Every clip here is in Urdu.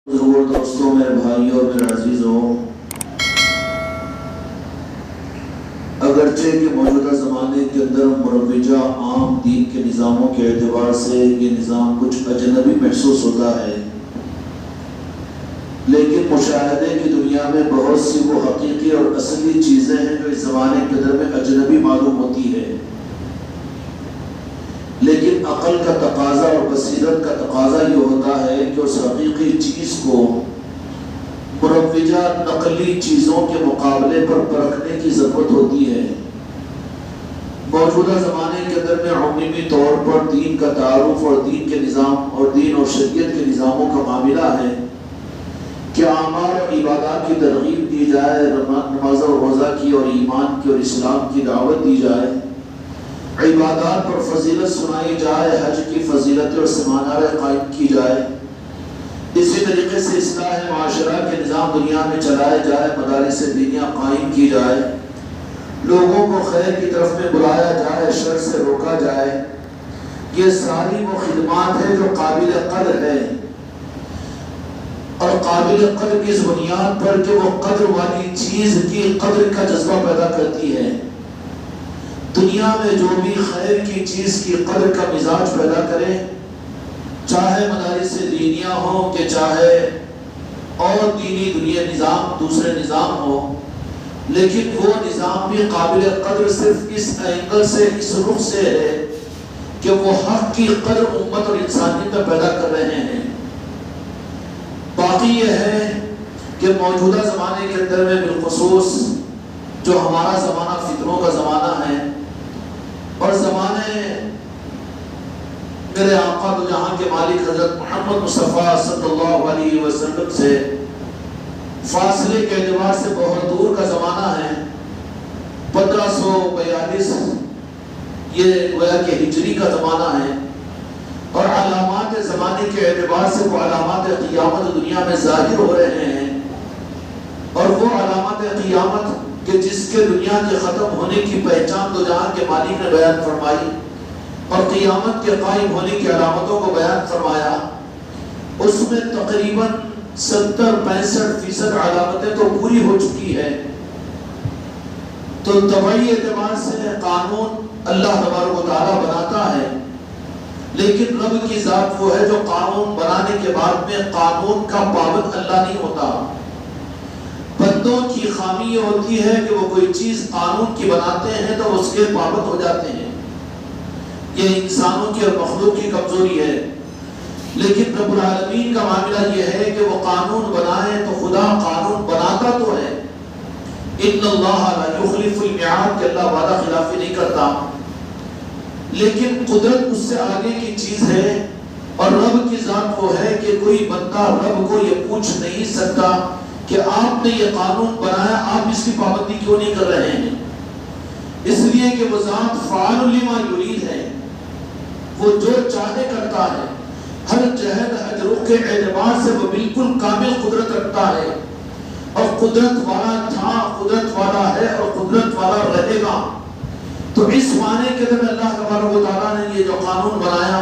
ضرور دوستوں، میرے بھائیوں اور میرے عزیزوں، اگرچہ کہ موجودہ زمانے کے اندر مروجہ عام دین کے نظاموں کے اعتبار سے یہ نظام کچھ اجنبی محسوس ہوتا ہے، لیکن مشاہدے کی دنیا میں بہت سی وہ حقیقی اور اصلی چیزیں ہیں جو اس زمانے کے اندر میں اجنبی معلوم ہوتی ہے، لیکن عقل کا تقاضا اور بصیرت کا تقاضا یہ ہوتا ہے کہ اس حقیقی چیز کو مروجہ نقلی چیزوں کے مقابلے پر پرکھنے کی ضرورت ہوتی ہے۔ موجودہ زمانے کے اندر میں عمومی طور پر دین کا تعارف اور دین کے نظام اور دین اور شریعت کے نظاموں کا معاملہ ہے کہ اعمال اور عبادات کی ترغیب دی جائے، نماز اور روزہ کی اور ایمان کی اور اسلام کی دعوت دی جائے، عبادات پر فضیلت سنائی جائے، حج کی فضیلت اور سماناریں قائم کی جائے، اسی طریقے سے اصلاح معاشرہ کے نظام دنیا میں چلائے جائے، مدارس دینیہ قائم کی جائے، لوگوں کو خیر کی طرف میں بلایا جائے، شر سے روکا جائے۔ یہ ساری وہ خدمات ہیں جو قابل قدر ہے، اور قابل قدر کی اس بنیاد پر کہ وہ قدر والی چیز کی قدر کا جذبہ پیدا کرتی ہے۔ دنیا میں جو بھی خیر کی چیز کی قدر کا مزاج پیدا کرے، چاہے مدارس دینیہ ہو کہ چاہے اور دینی دنیا نظام دوسرے نظام ہو، لیکن وہ نظام بھی قابل قدر صرف اس اینگل سے، اس رخ سے ہے کہ وہ حق کی قدر امت اور انسانیت میں پیدا کر رہے ہیں۔ باقی یہ ہے کہ موجودہ زمانے کے اندر میں بالخصوص جو ہمارا زمانہ فتنوں کا زمانہ ہے، اور زمانے میرے آقا دو جہاں کے مالک حضرت محمد مصطفیٰ صلی اللہ علیہ وسلم سے فاصلے کے اعتبار سے بہت دور کا زمانہ ہے۔ 1542 یہ گویا کہ ہجری کا زمانہ ہے، اور علامات زمانے کے اعتبار سے وہ علامات قیامت دنیا میں ظاہر ہو رہے ہیں، اور وہ علامات قیامت کہ جس کے دنیا کے ختم ہونے کی پہچان دو جہاں کے مالک نے بیان فرمائی اور قیامت کے قائم ہونے کی علامتوں کو بیان فرمایا، اس میں تقریباً 70-65% علامتیں تو پوری ہو چکی ہے۔ تو طبعی اعتبار سے قانون اللہ تبارک و تعالیٰ بناتا ہے، لیکن رب کی ذات وہ ہے جو قانون بنانے کے بعد میں قانون کا پابند اللہ نہیں ہوتا۔ بندوں کی خامی یہ ہوتی ہے کہ وہ کوئی چیز قانون کی بناتے ہیں تو اس کے پابند ہو جاتے ہیں، یہ انسانوں کی اور مخلوق کی کمزوری ہے۔ لیکن رب العالمین کا معاملہ یہ ہے کہ وہ قانون بنائے تو خدا قانون بناتا تو ہے، ان اللہ لا یخلف المیعاد، کہ اللہ وعدہ خلافی نہیں کرتا، لیکن قدرت اس سے آگے کی چیز ہے، اور رب کی ذات وہ ہے کہ کوئی بندہ رب کو یہ پوچھ نہیں سکتا کہ آپ نے یہ قانون بنایا، آپ اس کی پابندی کیوں نہیں کر رہے ہیں، اس لیے کہ وہ ذات فعال لما یرید ہے، وہ جو چاہے کرتا ہے، ہر جہد ہر رخ کے اعتبار سے وہ بالکل کامل قدرت رکھتا ہے، اور قدرت والا تھا، قدرت والا ہے اور قدرت والا رہے گا۔ تو اس معنی کے اندر اللہ تبارک و تعالیٰ نے یہ جو قانون بنایا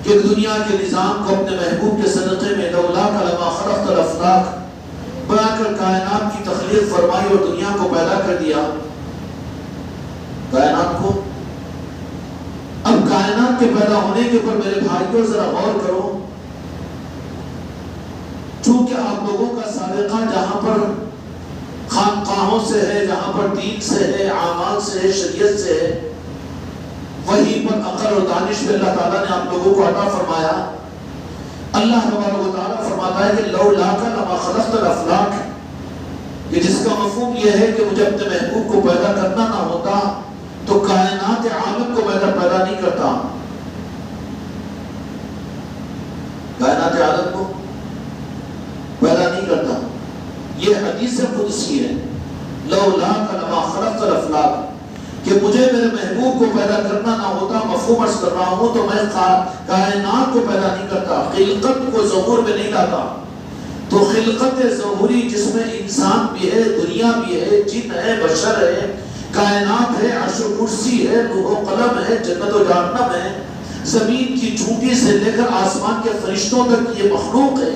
کہ دنیا کے نظام کو اپنے محبوب کے صدقے میں لولا لما خلقت الافلاک بنا کر کائنات کی تخلیق فرمائی اور دنیا کو پیدا کر دیا، کائنات کو۔ اب کائنات کے پیدا ہونے کے اوپر میرے بھائیوں ذرا غور کرو، چونکہ آپ لوگوں کا سابقہ جہاں پر خانقاہوں سے ہے، جہاں پر دین سے ہے، اعمال سے ہے، شریعت سے ہے، وہیں پر عقل اور دانش میں اللہ تعالیٰ نے آپ لوگوں کو عطا فرمایا۔ اللہ تبارک و تعالیٰ فرماتا ہے کہ لولاک لما خلقت الافلاک، کہ جس کا مفہوم یہ ہے کہ مجھے اپنے محبوب کو پیدا کرنا نہ ہوتا تو کائنات عالم کو پیدا نہیں کرتا، کائنات عالم کو پیدا نہیں کرتا۔ یہ حدیث قدسی ہے، لولاک لما خلقت الافلاک، کہ مجھے میرے محبوب کو پیدا کرنا نہ ہوتا، مفہوم عرض کر رہا ہوں، تو میں کائنات کو پیدا نہیں کرتا، خلقت کو ظہور میں نہیں لاتا۔ تو خلقت ظہوری جس میں انسان بھی ہے، دنیا بھی ہے، جن ہے، بشر ہے، کائنات ہے، عرش و کرسی ہے، لوح و قلم ہے، جنت و جہنم ہے، زمین کی چونٹی سے لے کر آسمان کے فرشتوں تک یہ مخلوق ہے،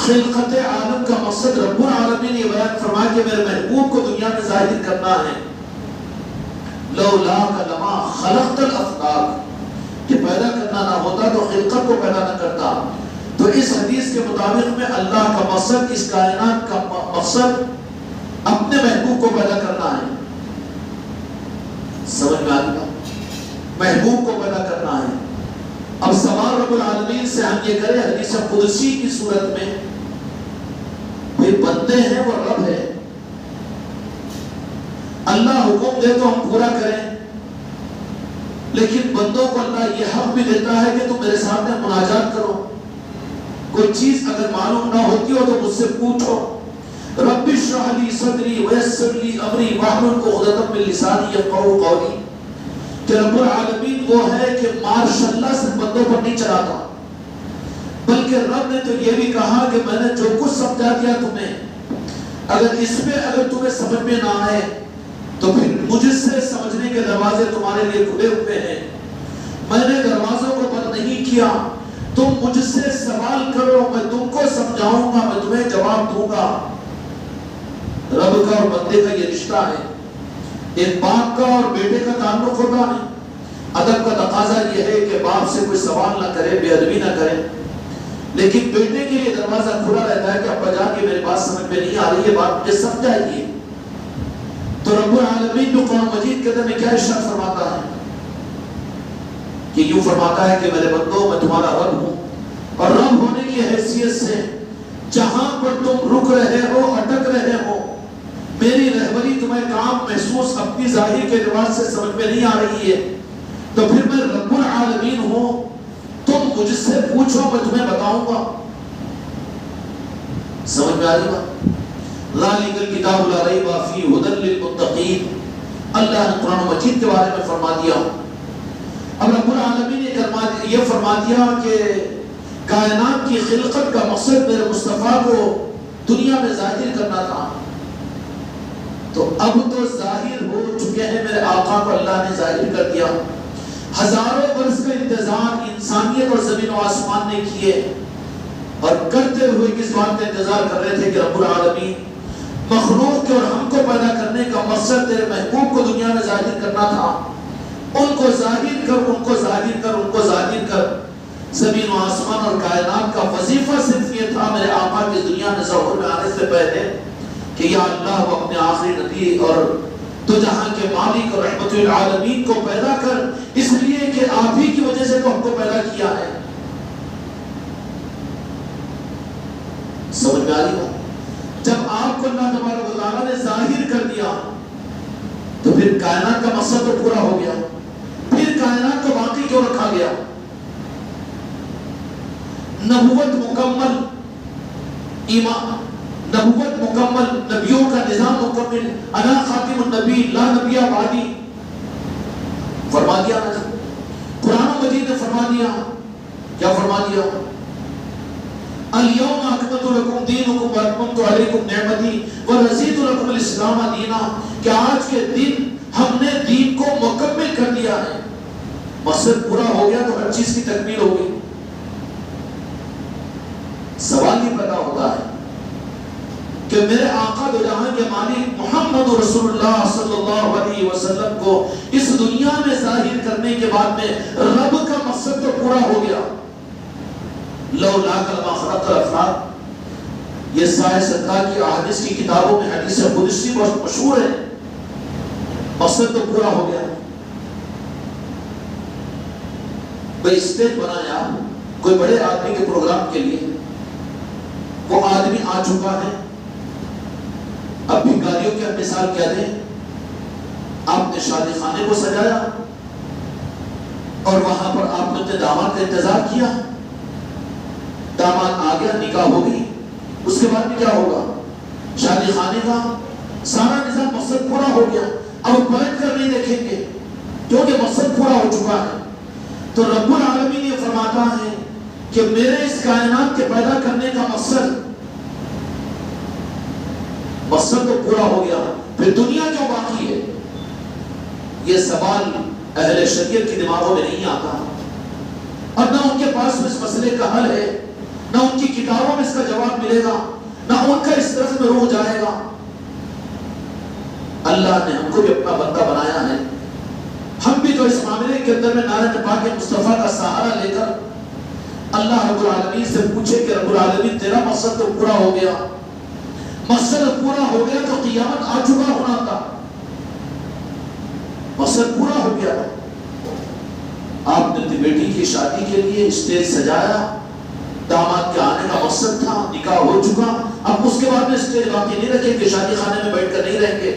خلقت عالم کا مقصد رب العالمین یہ بیان فرمایا کہ میرے محبوب کو دنیا میں ظاہر کرنا ہے. لولاک لما خلقت الافلاک، کہ پیدا کرنا نہ ہوتا تو خلقت کو پیدا نہ کرتا. تو اس حدیث کے مطابق میں اللہ کا مقصد، اس کائنات کا مقصد اپنے محبوب کو پیدا کرنا ہے. سمجھ میں آ گیا؟ محبوب کو پیدا کرنا ہے. اب سوال رب العالمین سے ہم یہ کریں حدیث قدسی کی صورت میں، بھئی بندے ہیں وہ رب ہے، اللہ حکم دے تو ہم پورا کریں، لیکن بندوں کو اللہ یہ حق بھی دیتا ہے کہ تم میرے سامنے مناجات کرو، کوئی چیز اگر معلوم نہ ہوتی ہو تو مجھ سے پوچھو. رب اشرح لی صدری ویسر لی امری واحلل عقدۃ من لسانی یفقہوا قولی. کہ رب العالمین وہ ہے کہ ماشاء اللہ سے بندوں پر نہیں چلاتا، بلکہ رب نے تو یہ بھی کہا کہ میں نے جو کچھ سمجھا دیا تمہیں، اگر اس میں اگر تمہیں سمجھ میں نہ آئے تو پھر مجھ سے سمجھنے کے دروازے تمہارے لیے کھلے ہوئے ہیں. میں نے دروازوں کو بند نہیں کیا، تم مجھ سے سوال کرو، میں تم کو سمجھاؤں گا، میں تمہیں جواب دوں گا. رب کا اور بندے کا یہ رشتہ ہے. ایک باپ کا اور بیٹے کا تعلق ہوتا ہے. ادب کا تقاضا یہ ہے کہ باپ سے کوئی سوال نہ کرے، بے ادبی نہ کرے، لیکن بیٹے کے لیے دروازہ کھلا رہتا ہے کہ ابا جان کی میری بات سمجھ میں نہیں آ رہی ہے، بات مجھے سمجھائیے. تو رب العالمین جو قرآن مجید کے اندر میں کیا ارشاد فرماتا ہے کہ یوں فرماتا ہے کہ میرے بندو میں تمہارا رب ہوں، اور رب ہونے کی حیثیت سے جہاں پر تم رک رہے ہو، اٹک رہے ہو، میری رہبری تمہیں کام محسوس اپنی ظاہر کے لباس سے سمجھ میں نہیں آ رہی ہے، تو پھر میں رب العالمین ہوں، تم مجھ سے پوچھو میں تمہیں بتاؤں گا. سمجھ میں آ رہی بات؟ ذالک الکتاب لا ریب فیہ ھدی للمتقین. اللہ نے قرآن مجید کے بارے میں فرما دیا. اب رب العالمین نے یہ فرما دیا کہ کائنات کی خلقت کا مقصد میرے مصطفیٰ کو دنیا میں ظاہر کرنا تھا. تو اب تو ظاہر ہو چکے ہیں، میرے آقا کو اللہ نے ظاہر کر دیا. ہزاروں برس کا انتظار انسانیت اور زمین و آسمان نے کیے، اور کرتے ہوئے کس بات کا انتظار کر رہے تھے کہ رب العالمین مخلوق کے اور ہم کو پیدا کرنے کا مقصد تیرے محبوب کو دنیا میں ظاہر کرنا تھا. ان کو ظاہر کر، ان کو ظاہر کر، ان کو ظاہر کر. زمین و آسمان اور کائنات کا وظیفہ صرف یہ تھا میرے آقا کی دنیا میں ظہور میں آنے سے پہلے کہ یا اللہ وہ اپنے آخری نبی اور تو جہاں کے مالک اور رحمت العالمین کو پیدا کر، اس لیے کہ آپ ہی کی وجہ سے تو ہم کو پیدا کیا ہے. سمجھ میں آ رہی بات؟ جب آپ کو اللہ تبارک و تعالیٰ نے ظاہر کر دیا تو پھر کائنات کا مقصد تو پورا ہو گیا. پھر کائنات کو باقی کیوں رکھا گیا؟ نبوت مکمل، ایمان نبوت مکمل، نبیوں کا نظام مکمل، انا خاتم النبی لا نبی بعدی فرما دیا نا. قرآن مجید نے فرما دیا، کیا فرما دیا؟ الیوم اکملت لکم دینکم واتممت علیکم نعمتی ورضیت لکم الاسلام دینا. کہ آج کے دن ہم نے دین کو مکمل کر دیا ہے. مقصد پورا ہو گیا تو ہر چیز کی تکمیل ہو گئی. سوال یہ پیدا ہوتا ہے کہ میرے آقا دو جہاں کے مالک محمد رسول اللہ صلی اللہ علیہ وسلم کو اس دنیا میں ظاہر کرنے کے بعد میں رب کا مقصد تو پورا ہو گیا. لولا لما خلقت الافلاک، یہ سائے سرکار کی احادیث کی کتابوں میں حدیث قدسی بہت مشہور ہے. مقصد تو پورا ہو گیا. بھئی اسٹیج بنایا کوئی بڑے آدمی کے پروگرام کے لیے، وہ آدمی آ چکا ہے. اب بھی گاڑیوں کی ہم مثال کیا دیں، آپ نے شادی خانے کو سجایا اور وہاں پر آپ نے اپنے داماد کا انتظار کیا. داماد آ گیا، نکاح ہو گئی. اس کے بعد میں کیا ہوگا؟ شادی خانے کا سارا نظام مقصد پورا ہو گیا. اب بیٹھ کر نہیں دیکھیں گے کیونکہ مقصد پورا ہو چکا ہے. تو رب العالمین یہ فرماتا ہے کہ میرے اس کائنات کے پیدا کرنے کا مقصد تو پورا ہو گیا، پھر دنیا کیوں باقی ہے؟ یہ سوال اہل شریعت کی دماغوں میں نہیں آتا، اور نہ ان کے پاس اس مسئلے کا حل ہے، نہ ان کی کتابوں میں اس کا جواب ملے ملے گا، نہ ان کا اس طرف میں روح جائے گا۔ اللہ نے ہم کو بھی اپنا بندہ بنایا ہے، ہم بھی تو اس معاملے کے اندر میں نعرہ پاک مصطفیٰ کا سہارا لے کر اللہ رب العالمین سے پوچھے کہ رب العالمین تیرا مقصد تو پورا ہو گیا، مقصد پورا ہو گیا تو قیامت آ چکا ہونا تھا، مقصد پورا ہو گیا۔ آپ نے اپنی بیٹی کی شادی کے لیے اسٹیج سجایا، داماد کے آنے کا مقصد تھا، نکاح ہو چکا، اب اس کے بعد میں اسٹیج باقی نہیں رکھیں گے، شادی خانے میں بیٹھ کر نہیں رہیں گے،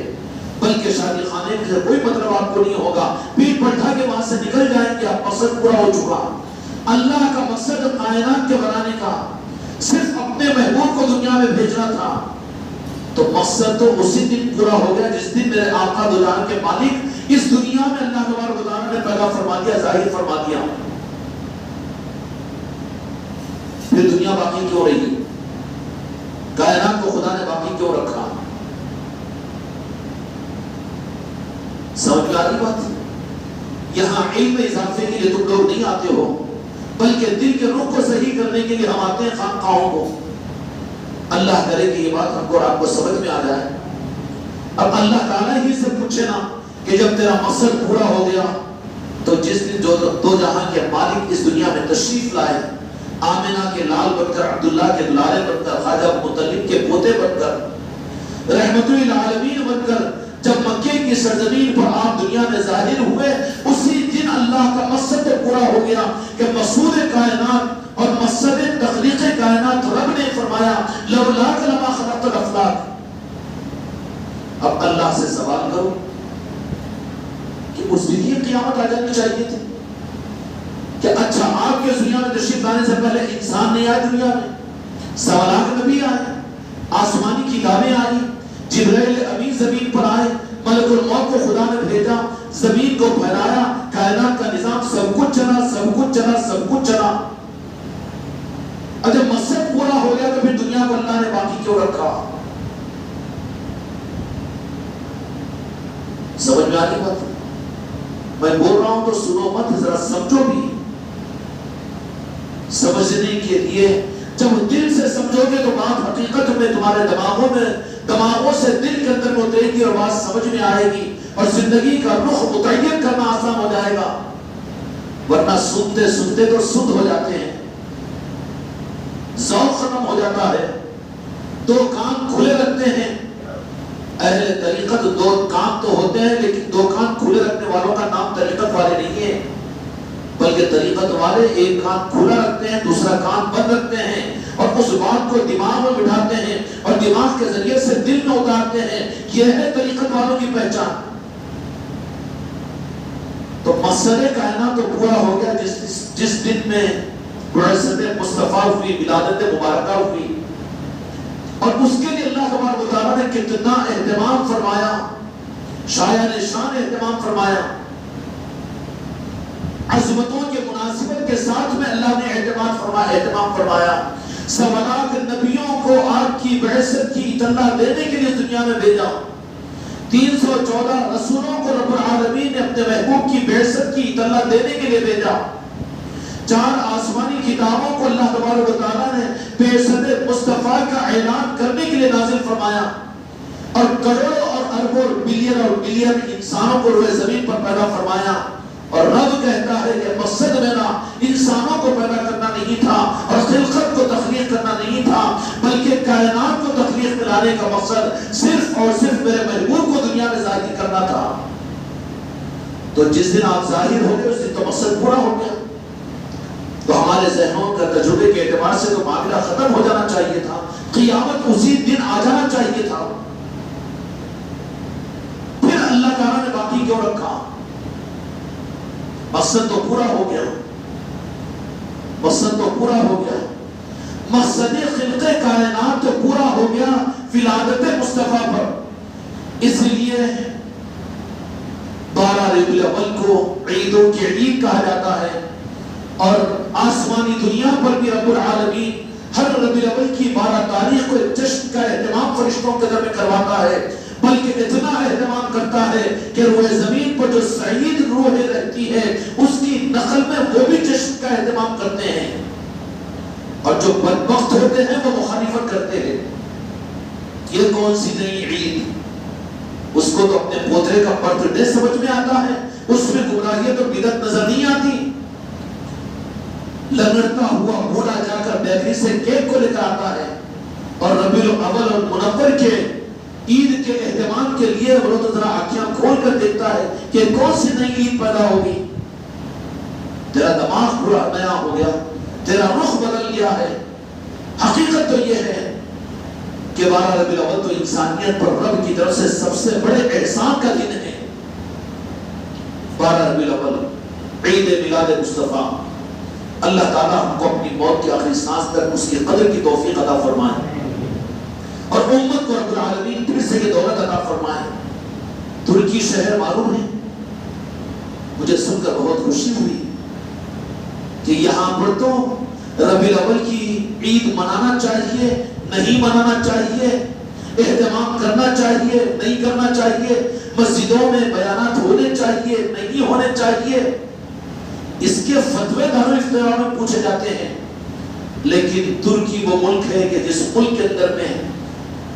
بلکہ شادی خانے سے کوئی مطلب آپ کو نہیں ہوگا، پیٹ پٹھا کے وہاں سے نکل جائیں گے، اب مقصد پورا ہو چکا۔ اللہ کا مقصد کائنات کے بنانے کا صرف اپنے محبوب کو دنیا میں بھیجنا تھا، تو مقصد تو اسی دن پورا ہو گیا جس دن میرے آقا دو جہان کے مالک اس دنیا میں اللہ تبارک و تعالیٰ نے پیدا فرما دیا، ظاہر فرما دیا۔ پھر دنیا باقی کیوں رہی؟ کائنات کو خدا نے باقی کیوں رکھا؟ سمجھ میں آ رہی بات؟ یہاں علم اضافے کے لیے تم لوگ نہیں آتے ہو، بلکہ دل کے رخ کو صحیح کرنے کے لیے ہم آتے ہیں خانقاہوں کو۔ اللہ کرے کہ یہ بات ہم کو اور آپ کو سمجھ میں آ جائے۔ اب اللہ تعالیٰ ہی سے پوچھے نا کہ جب تیرا مقصد پورا ہو گیا تو جس دن جو دو جہاں کے مالک اس دنیا میں تشریف لائے، آمنہ کے لال بن کر، عبداللہ کے دلالے بن کر، خواجہ مطلب کے پوتے بن کر، رحمت للعالمین بن کر جب مکے کی سرزمین پر آپ دنیا میں ظاہر ہوئے، اسی دن اللہ کا مقصد تو پورا ہو گیا کہ مقصود کائنات اور مقصد تخلیق کائنات رب نے فرمایا لولاک لما خلقت الافلاک۔ اب اللہ سے سوال کرو کہ اس دن یہ قیامت آ جانی چاہیے تھی کہ اچھا آپ کے دنیا میں تشریف لانے سے پہلے انسان نہیں آئے، دنیا میں سوالات نبی آئے، آسمانی کتابیں آئی، جبرائیل امین زمین پر آئے، ملک الموت کو خدا نے بھیجا، زمین کو پھیلایا، کائنات کا نظام سب کچھ چلا، سب کچھ چلا، سب کچھ چلا۔ اور جب مقصد پورا ہو گیا تو پھر دنیا کو اللہ نے باقی کیوں رکھا؟ سمجھ میں آ رہی بات؟ میں بول رہا ہوں تو سنو مت، ذرا سمجھو بھی۔ سمجھنے کے لیے جب دل سے سمجھو گے تو بات حقیقت میں تمہارے دماغوں سے دل کے اندر اترے گی اور بات سمجھ میں آئے گی اور زندگی کا رخ متعین کرنا آسان ہو جائے گا۔ ورنہ سنتے سنتے تو سدھ ہو جاتے ہیں، ذوق ختم ہو جاتا ہے، دو کان کھلے رکھتے ہیں۔ اہل طریقت دو کان تو ہوتے ہیں لیکن دو کان کھلے رکھنے والوں کا نام طریقت والے نہیں ہے، بلکہ طریقت والے ایک کان کھلا رکھتے ہیں، دوسرا کان بند رکھتے ہیں اور اس بات کو دماغ میں بٹھاتے ہیں اور دماغ کے ذریعے سے دل میں اتارتے ہیں۔ یہ ہے طریقت والوں کی پہچان۔ تو مقصد کائنات تو پورا ہو گیا جس دن میں بعثت مصطفیٰ ہوئی، ولادت مبارکہ ہوئی، اور اس کے لیے اللہ تبارک و تعالیٰ نے کتنا اہتمام فرمایا، شایان شان اہتمام فرمایا۔ عظمتوں کے مناسبت کے ساتھ میں اللہ نے اہتمام فرمایا۔ 1.25 لاکھ نبیوں کو آپ کی بعثت کی اطلاع دینے کے لیے دنیا میں بھیجا، 314 رسولوں کو رب العالمین نے اپنے محبوب کی بعثت کی اطلاع دینے کے لیے بھیجا، 4 آسمانی کتابوں کو اللہ تبارک و تعالیٰ نے بعثت مصطفیٰ کا اعلان کرنے کے لیے نازل فرمایا، اور کروڑوں اور اربوں بلین اور بلین انسانوں کو روئے زمین پر پیدا فرمایا۔ اور رب کہتا ہے کہ مقصد میرا انسانوں کو پیدا کرنا نہیں تھا اور خلقت کو تخلیق کرنا نہیں تھا، بلکہ کائنات کو تخلیق دلانے کا مقصد صرف اور صرف میرے محبوب کو دنیا میں ظاہر کرنا تھا۔ تو جس دن آپ ظاہر ہو گئے اس دن تو مقصد پورا ہو گیا۔ تو ہمارے ذہنوں کا تجربے کے اعتبار سے تو معاملہ ختم ہو جانا چاہیے تھا، قیامت اسی دن آ جانا چاہیے تھا۔ پھر اللہ تعالیٰ نے باقی کیوں رکھا؟ مقصد تو پورا ہو گیا، مقصد تو پورا ہو گیا، مقصد خلق کائنات تو پورا ہو گیا ولادت مصطفیٰ پر۔ اس لیے 12 ربیع الاول کو عیدوں کی عید کہا جاتا ہے، اور آسمانی دنیا پر بھی رب العالمین ہر ربیع الاول کی 12 تاریخ کو ایک جشن کا اہتمام فرشتوں کے در میں کرواتا ہے، بلکہ اتنا اہتمام کرتا ہے کہ روئے زمین پر جو سعید روحیں رہتی ہے اس کی نقل میں وہ بھی جشن کا اہتمام کرتے ہیں، اور جو بدبخت ہوتے ہیں وہ مخالفت کرتے یہ کون سی نئی عید؟ اس کو تو اپنے پوترے کا برتھ ڈے سمجھ میں آتا ہے، اس میں گمراہیت اور بدعت نظر نہیں آتی۔ لنگڑتا ہوا بوڑھا جا کر بیکری سے کیک کو لے کر آتا ہے، اور ربیع الاول اور منور کے عید کے اہتمام کے لیے وہ تو ذرا آنکھیں کھول کر دیکھتا ہے کہ کون سی نئی عید پیدا ہوگی۔ تیرا دماغ پورا نیا ہو گیا، تیرا رخ بدل گیا ہے۔ حقیقت تو یہ ہے کہ 12 ربیع الاول تو انسانیت پر رب کی طرف سے سب سے بڑے احسان کا دن ہے۔ 12 ربیع الاول عید میلاد مصطفیٰ، اللہ تعالیٰ ہم کو اپنی موت کی آخری سانس تک اس کی قدر کی توفیق عطا فرمائے، اور امت کو رب العالمین پھر سے یہ دولت عطا فرمائے۔ ترکی شہر معلوم ہے، مجھے سن کر بہت خوشی ہوئی کہ یہاں پر تو ربیع الاول کی عید منانا چاہیے، نہیں منانا چاہیے، اہتمام کرنا چاہیے، نہیں کرنا چاہیے، مسجدوں میں بیانات ہونے چاہیے، نہیں ہونے چاہیے، اس کے فتوے دارالفتوا میں پوچھے جاتے ہیں۔ لیکن ترکی وہ ملک ہے کہ جس ملک کے اندر میں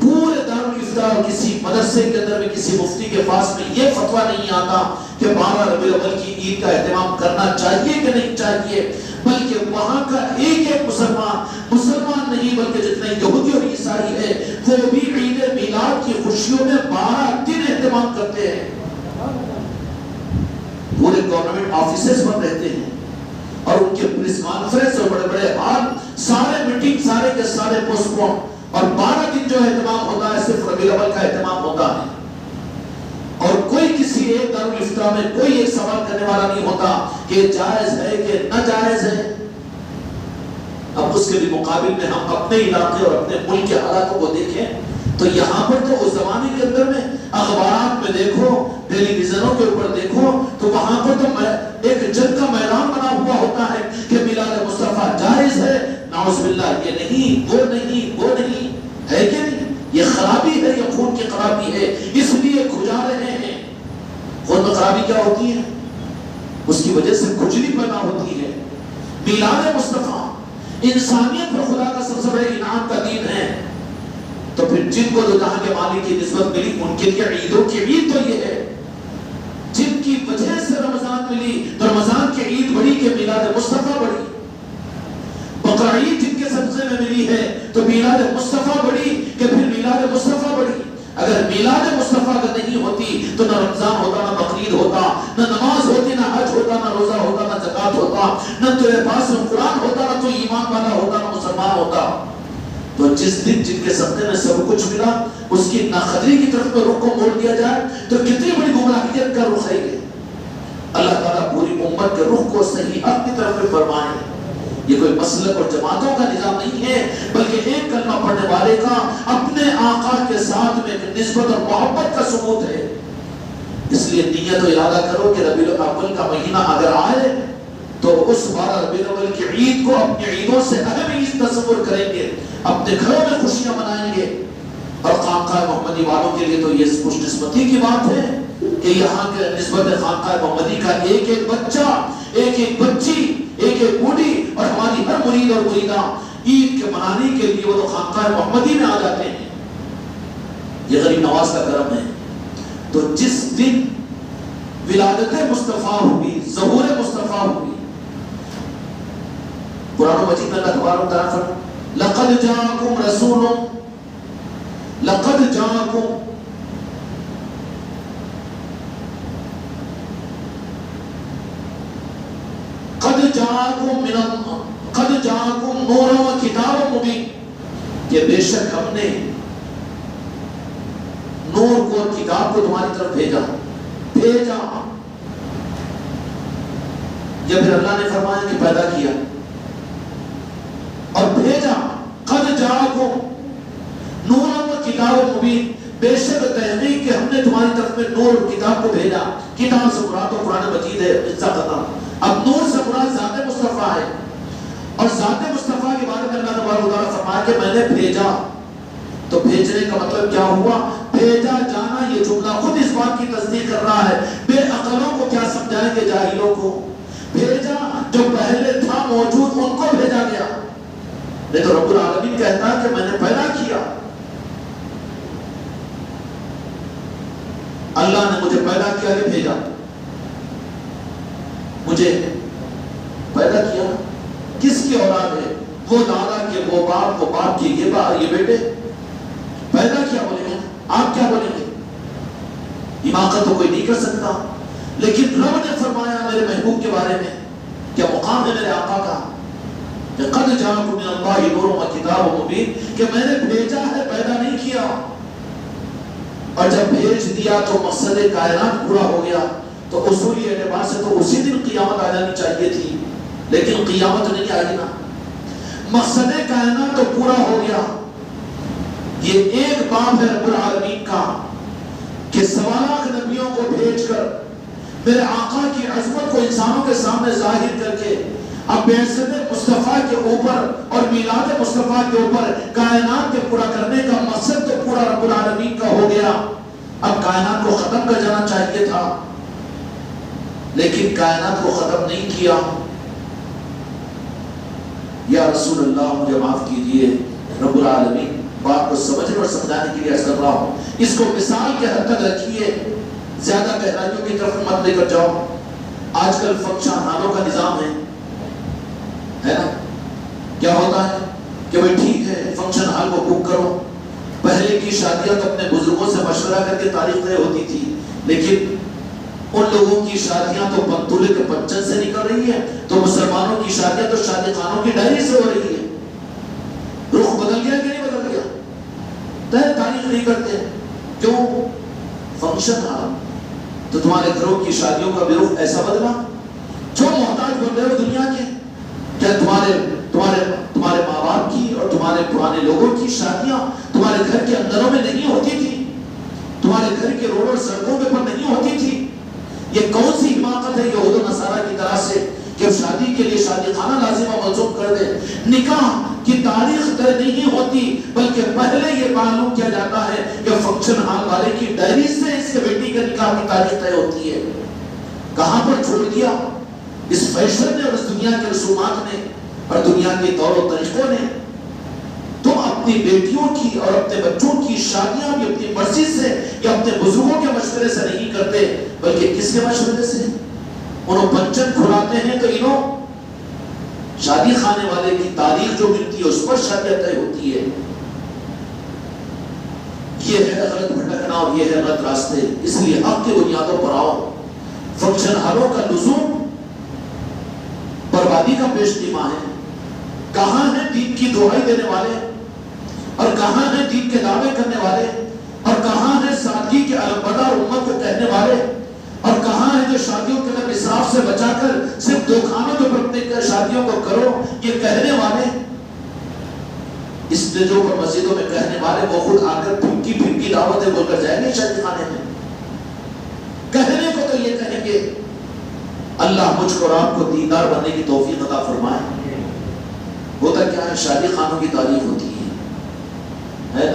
پورے دارالفتوا اور کسی مدرسے کے اندر میں کسی مفتی کے پاس میں یہ فتویٰ نہیں آتا کہ 12 ربیع الاول کی عید کا اہتمام کرنا چاہیے کہ نہیں چاہیے، بلکہ وہاں کا ایک ایک مسلمان نہیں بلکہ جتنے یہودی اور عیسائی ہے وہ بھی عید میلاد کی خوشیوں میں 12 دن اہتمام کرتے ہیں۔ پورے گورنمنٹ آفیسز پر رہتے ہیں، اور ان کے پریس کانفرنس اور بڑے بڑے ہال، سارے میٹنگ سارے کے سارے پوسٹ پون، اور 12 دن جو اہتمام ہوتا ہے صرف ربیع الاول کا اہتمام ہوتا ہے، اور کوئی کسی ایک دارالفتوا میں کوئی ایک سوال کرنے والا نہیں ہوتا کہ جائز ہے کہ ناجائز ہے۔ اب اس کے بھی مقابل میں ہم اپنے علاقے اور اپنے ملک کے حالاتوں کو دیکھیں تو یہاں پر تو اس زمانے کے اندر میں اخبارات میں دیکھو، ٹیلی ویژنوں کے اوپر دیکھو تو وہاں پر تو ایک جنگ کا میدان بنا ہوا ہوتا ہے کہ میلاد مصطفیٰ جائز ہے، نعوذ باللہ، یہ نہیں، وہ نہیں، وہ نہیں، ہے کہ نہیں؟ یہ خرابی ہے، یہ خون کی خرابی ہے، اس لیے کھجا رہے ہیں۔ خون میں خرابی کیا ہوتی ہے؟ اس کی وجہ سے کھجلی پیدا ہوتی ہے۔ میلاد مصطفیٰ انسانیت پر خدا کا سب سے بڑے انعام کا دین ہے، تو پھر جن کو دو جہاں کے مالک کی نسبت ملی ان کے لیے عیدوں کی عید تو یہ ہے، جن کی وجہ سے رمضان ملی تو رمضان کی عید بڑی کہ میلاد مصطفیٰ بڑی، بقرہ عید جن کے سبزے میں ملی ہے تو میلاد مصطفیٰ بڑی کہ پھر میلاد مصطفیٰ بڑی۔ اگر میلاد مصطفیٰ اگر نہیں ہوتی تو نہ رمضان ہوتا، نہ بقرعید ہوتا، نہ نماز ہوتی، نہ حج ہوتا، نہ روزہ ہوتا، نہ زکوٰۃ ہوتا، نہ تیرے پاس قرآن ہوتا، نہ تو ایمان والا ہوتا، نہ مسلمان ہوتا۔ تو جس دن جن کے صدقے میں سب کچھ ملا اس کی ناقدری کی طرف میں رخ کو موڑ دیا جائے تو کتنی بڑی گمراہیت کا رخ ہے یہ۔ اللہ تعالیٰ پوری امت کے رخ کو صحیح حق کی طرف میں فرمائے۔ یہ کوئی مسلک اور جماعتوں کا نظام نہیں ہے بلکہ ایک کلمہ پڑھنے والے کا اپنے آقا کے ساتھ میں نسبت اور محبت کا ثبوت ہے۔ اس لیے نیت و ارادہ کرو کہ ربیع الاول کا مہینہ اگر آئے تو اس 12 ربیع الاول کی عید کو اپنی عیدوں سے اہم عید تصور کریں گے، اپنے گھروں میں خوشیاں منائیں گے۔ اور خانقاہ محمدی والوں کے لیے تو یہ خوش قسمتی کی بات ہے کہ یہاں کے نسبت خانقاہ محمدی کا ایک ایک بچہ، ایک ایک بچی، ایک ایک بوڑھی اور ہماری ہر مرید اور مریدہ عید کے منانے کے لیے وہ تو خانقاہ محمدی میں آ جاتے ہیں۔ یہ غریب نواز کا کرم ہے۔ تو جس دن ولادت مصطفیٰ ہوئی، ظہور مصطفیٰ ہوئی، قرآن مجید میں اللہ تبارک و تعالیٰ فرماتا ہے لقد جاءکم رسول، لقد جاءکم، قد جاءکم قد جاءکم نور و کتاب مبین، کہ بے شک ہم نے نور کو اور کتاب کو تمہاری طرف بھیجا۔ یا پھر اللہ نے فرمایا کہ پیدا کیا اور بھیجا۔ قد جاءکم نور و کتاب مبین، بے شک تحقیق کہ ہم نے تمہاری طرف میں نور اور کتاب کو بھیجا۔ کتاب سے مراد تو قرآن مجید ہے، قصہ ختم۔ اب نور سے مراد ذات مصطفیٰ ہے، اور ذات مصطفیٰ کے بارے میں اللہ تبارک و تعالیٰ فرمایا کہ میں نے بھیجا۔ تو بھیجنے کا مطلب کیا ہوا؟ بھیجا جانا، یہ جملہ خود اس بات کی تصدیق کر رہا ہے۔ بے عقلوں کو کیا سمجھائیں گے، جاہلوں کو؟ بھیجا جو پہلے تھا موجود ان کو بھیجا گیا۔ نہیں تو رب العالمین کہتا ہے کہ میں نے پیدا کیا۔ اللہ نے مجھے پیدا کیا کہ بھیجا؟ مجھے پیدا کیا. کس کی اولاد ہے؟ وہ دادا کے، وہ باپ کی، یہ بیٹے. پیدا کیا بولیں گے، آپ کیا بولیں گے؟ حماقت تو کوئی نہیں کر سکتا. لیکن رب نے فرمایا میرے محبوب کے بارے میں، کیا مقام ہے میرے آقا کا، کہ قد جاءکم من اللہ نور و کتاب مبین، کہ میں نے بھیجا ہے، پیدا نہیں کیا. اور جب بھیج دیا تو مقصد کائنات پورا ہو گیا. تو اصولی اعتبار سے تو اسی دن قیامت آ جانی چاہیے تھی، لیکن قیامت نہیں آئی نا. مقصد کائنات تو پورا ہو گیا. یہ ایک باب ہے رب العالمین کا کہ 1.25 لاکھ نبیوں کو بھیج کر میرے آقا کی عظمت کو انسانوں کے سامنے ظاہر کر کے اب بعثت مصطفیٰ کے اوپر اور میلاد مصطفیٰ کے اوپر کائنات کے پورا کرنے کا مقصد تو پورا رب العالمین کا ہو گیا. اب کائنات کو ختم کر جانا چاہیے تھا، لیکن کائنات کو ختم نہیں کیا. یا رسول اللہ مجھے معاف کیجئے، رب العالمین بات کو سمجھنے اور سمجھانے کے لیے عرض کر رہا ہوں. اس کو مثال کے حد تک رکھیے، زیادہ گہرائیوں کی طرف مت لے کر جاؤ. آج کل فنکشن ہالوں کا نظام ہے نا. کیا ہوتا ہے کہ بھئی ٹھیک ہے فنکشن ہال کو بک کرو. پہلے کی شادیاں تو اپنے بزرگوں سے مشورہ کر کے تاریخ طے ہوتی تھی، لیکن ان لوگوں کی شادیاں تو پنتولے کے پنچن سے نکل رہی ہیں، تو مسلمانوں کی شادیاں تو شادی خانوں کی ڈائری سے ہو رہی ہے. رخ بدل گیا کہ نہیں بدل گیا؟ طے تاریخ نہیں کرتے. کیوں؟ Function hall. تو تمہارے گھروں کی شادیوں کا بھی رخ ایسا بدلا جو محتاج بن رہے ہو دنیا کے. کیا تمہارے ماں باپ کی اور تمہارے پرانے لوگوں کی شادیاں تمہارے گھر کے اندروں میں نہیں ہوتی تھی؟ تمہارے گھر کے روڈ اور سڑکوں پہ نہیں ہوتی تھی؟ یہ کون سی حماقت ہے یہود و نصارہ کی طرح سے کہ شادی کے لیے شادی خانہ لازم و ملزوم کر دے؟ نکاح کی تاریخ طے نہیں ہوتی، بلکہ پہلے یہ معلوم کیا جاتا ہے کہ فنکشن ہال والے کی ڈائری سے اس کے بیٹی کے نکاح کی تاریخ طے ہوتی ہے. کہاں پر چھوڑ دیا اس فیشن نے اور اس دنیا کے رسومات نے اور دنیا کے طور و طریقوں نے. تم اپنی بیٹیوں کی اور اپنے بچوں کی شادیاں بھی اپنی مرضی سے یا اپنے بزرگوں کے مشورے سے نہیں کرتے، بلکہ کس کے مشورے سے؟ انہوں پنچن کھلاتے ہیں تو انہوں شادی خانے والے کی تاریخ جو ملتی ہے اس پر شادیاں طے ہوتی ہے. یہ ہے غلط بھٹکنا اور یہ ہے غلط راستے. اس لیے حق کی بنیادوں پر آؤ. فنکشن ہالوں کا لزوم بربادی کا پیش نما ہے. کہاں ہیں دین کی دعائی دینے والے، اور کہاں ہیں دین کے دعوے کرنے والے، اور کہاں ہیں سادگی کے علمبردار امت کو کہنے والے، اور کہاں ہیں جو شادیوں کے اندر اسراف سے بچا کر صرف 2 کھانوں کے اوپر اپنے شادیوں کو کرو یہ کہنے والے؟ اسٹیجوں پر مسجدوں میں کہنے والے وہ خود آ کر پھنکی دعوتیں بول کر جائیں گے شادی خانے میں. کہنے کو تو یہ کہیں گے. اللہ مجھ کو اور آپ کو دیندار بننے کی توفیق عطا فرمائے. ہوتا کیا ہے؟ شادی خانوں کی تاریخ ہوتی ہے.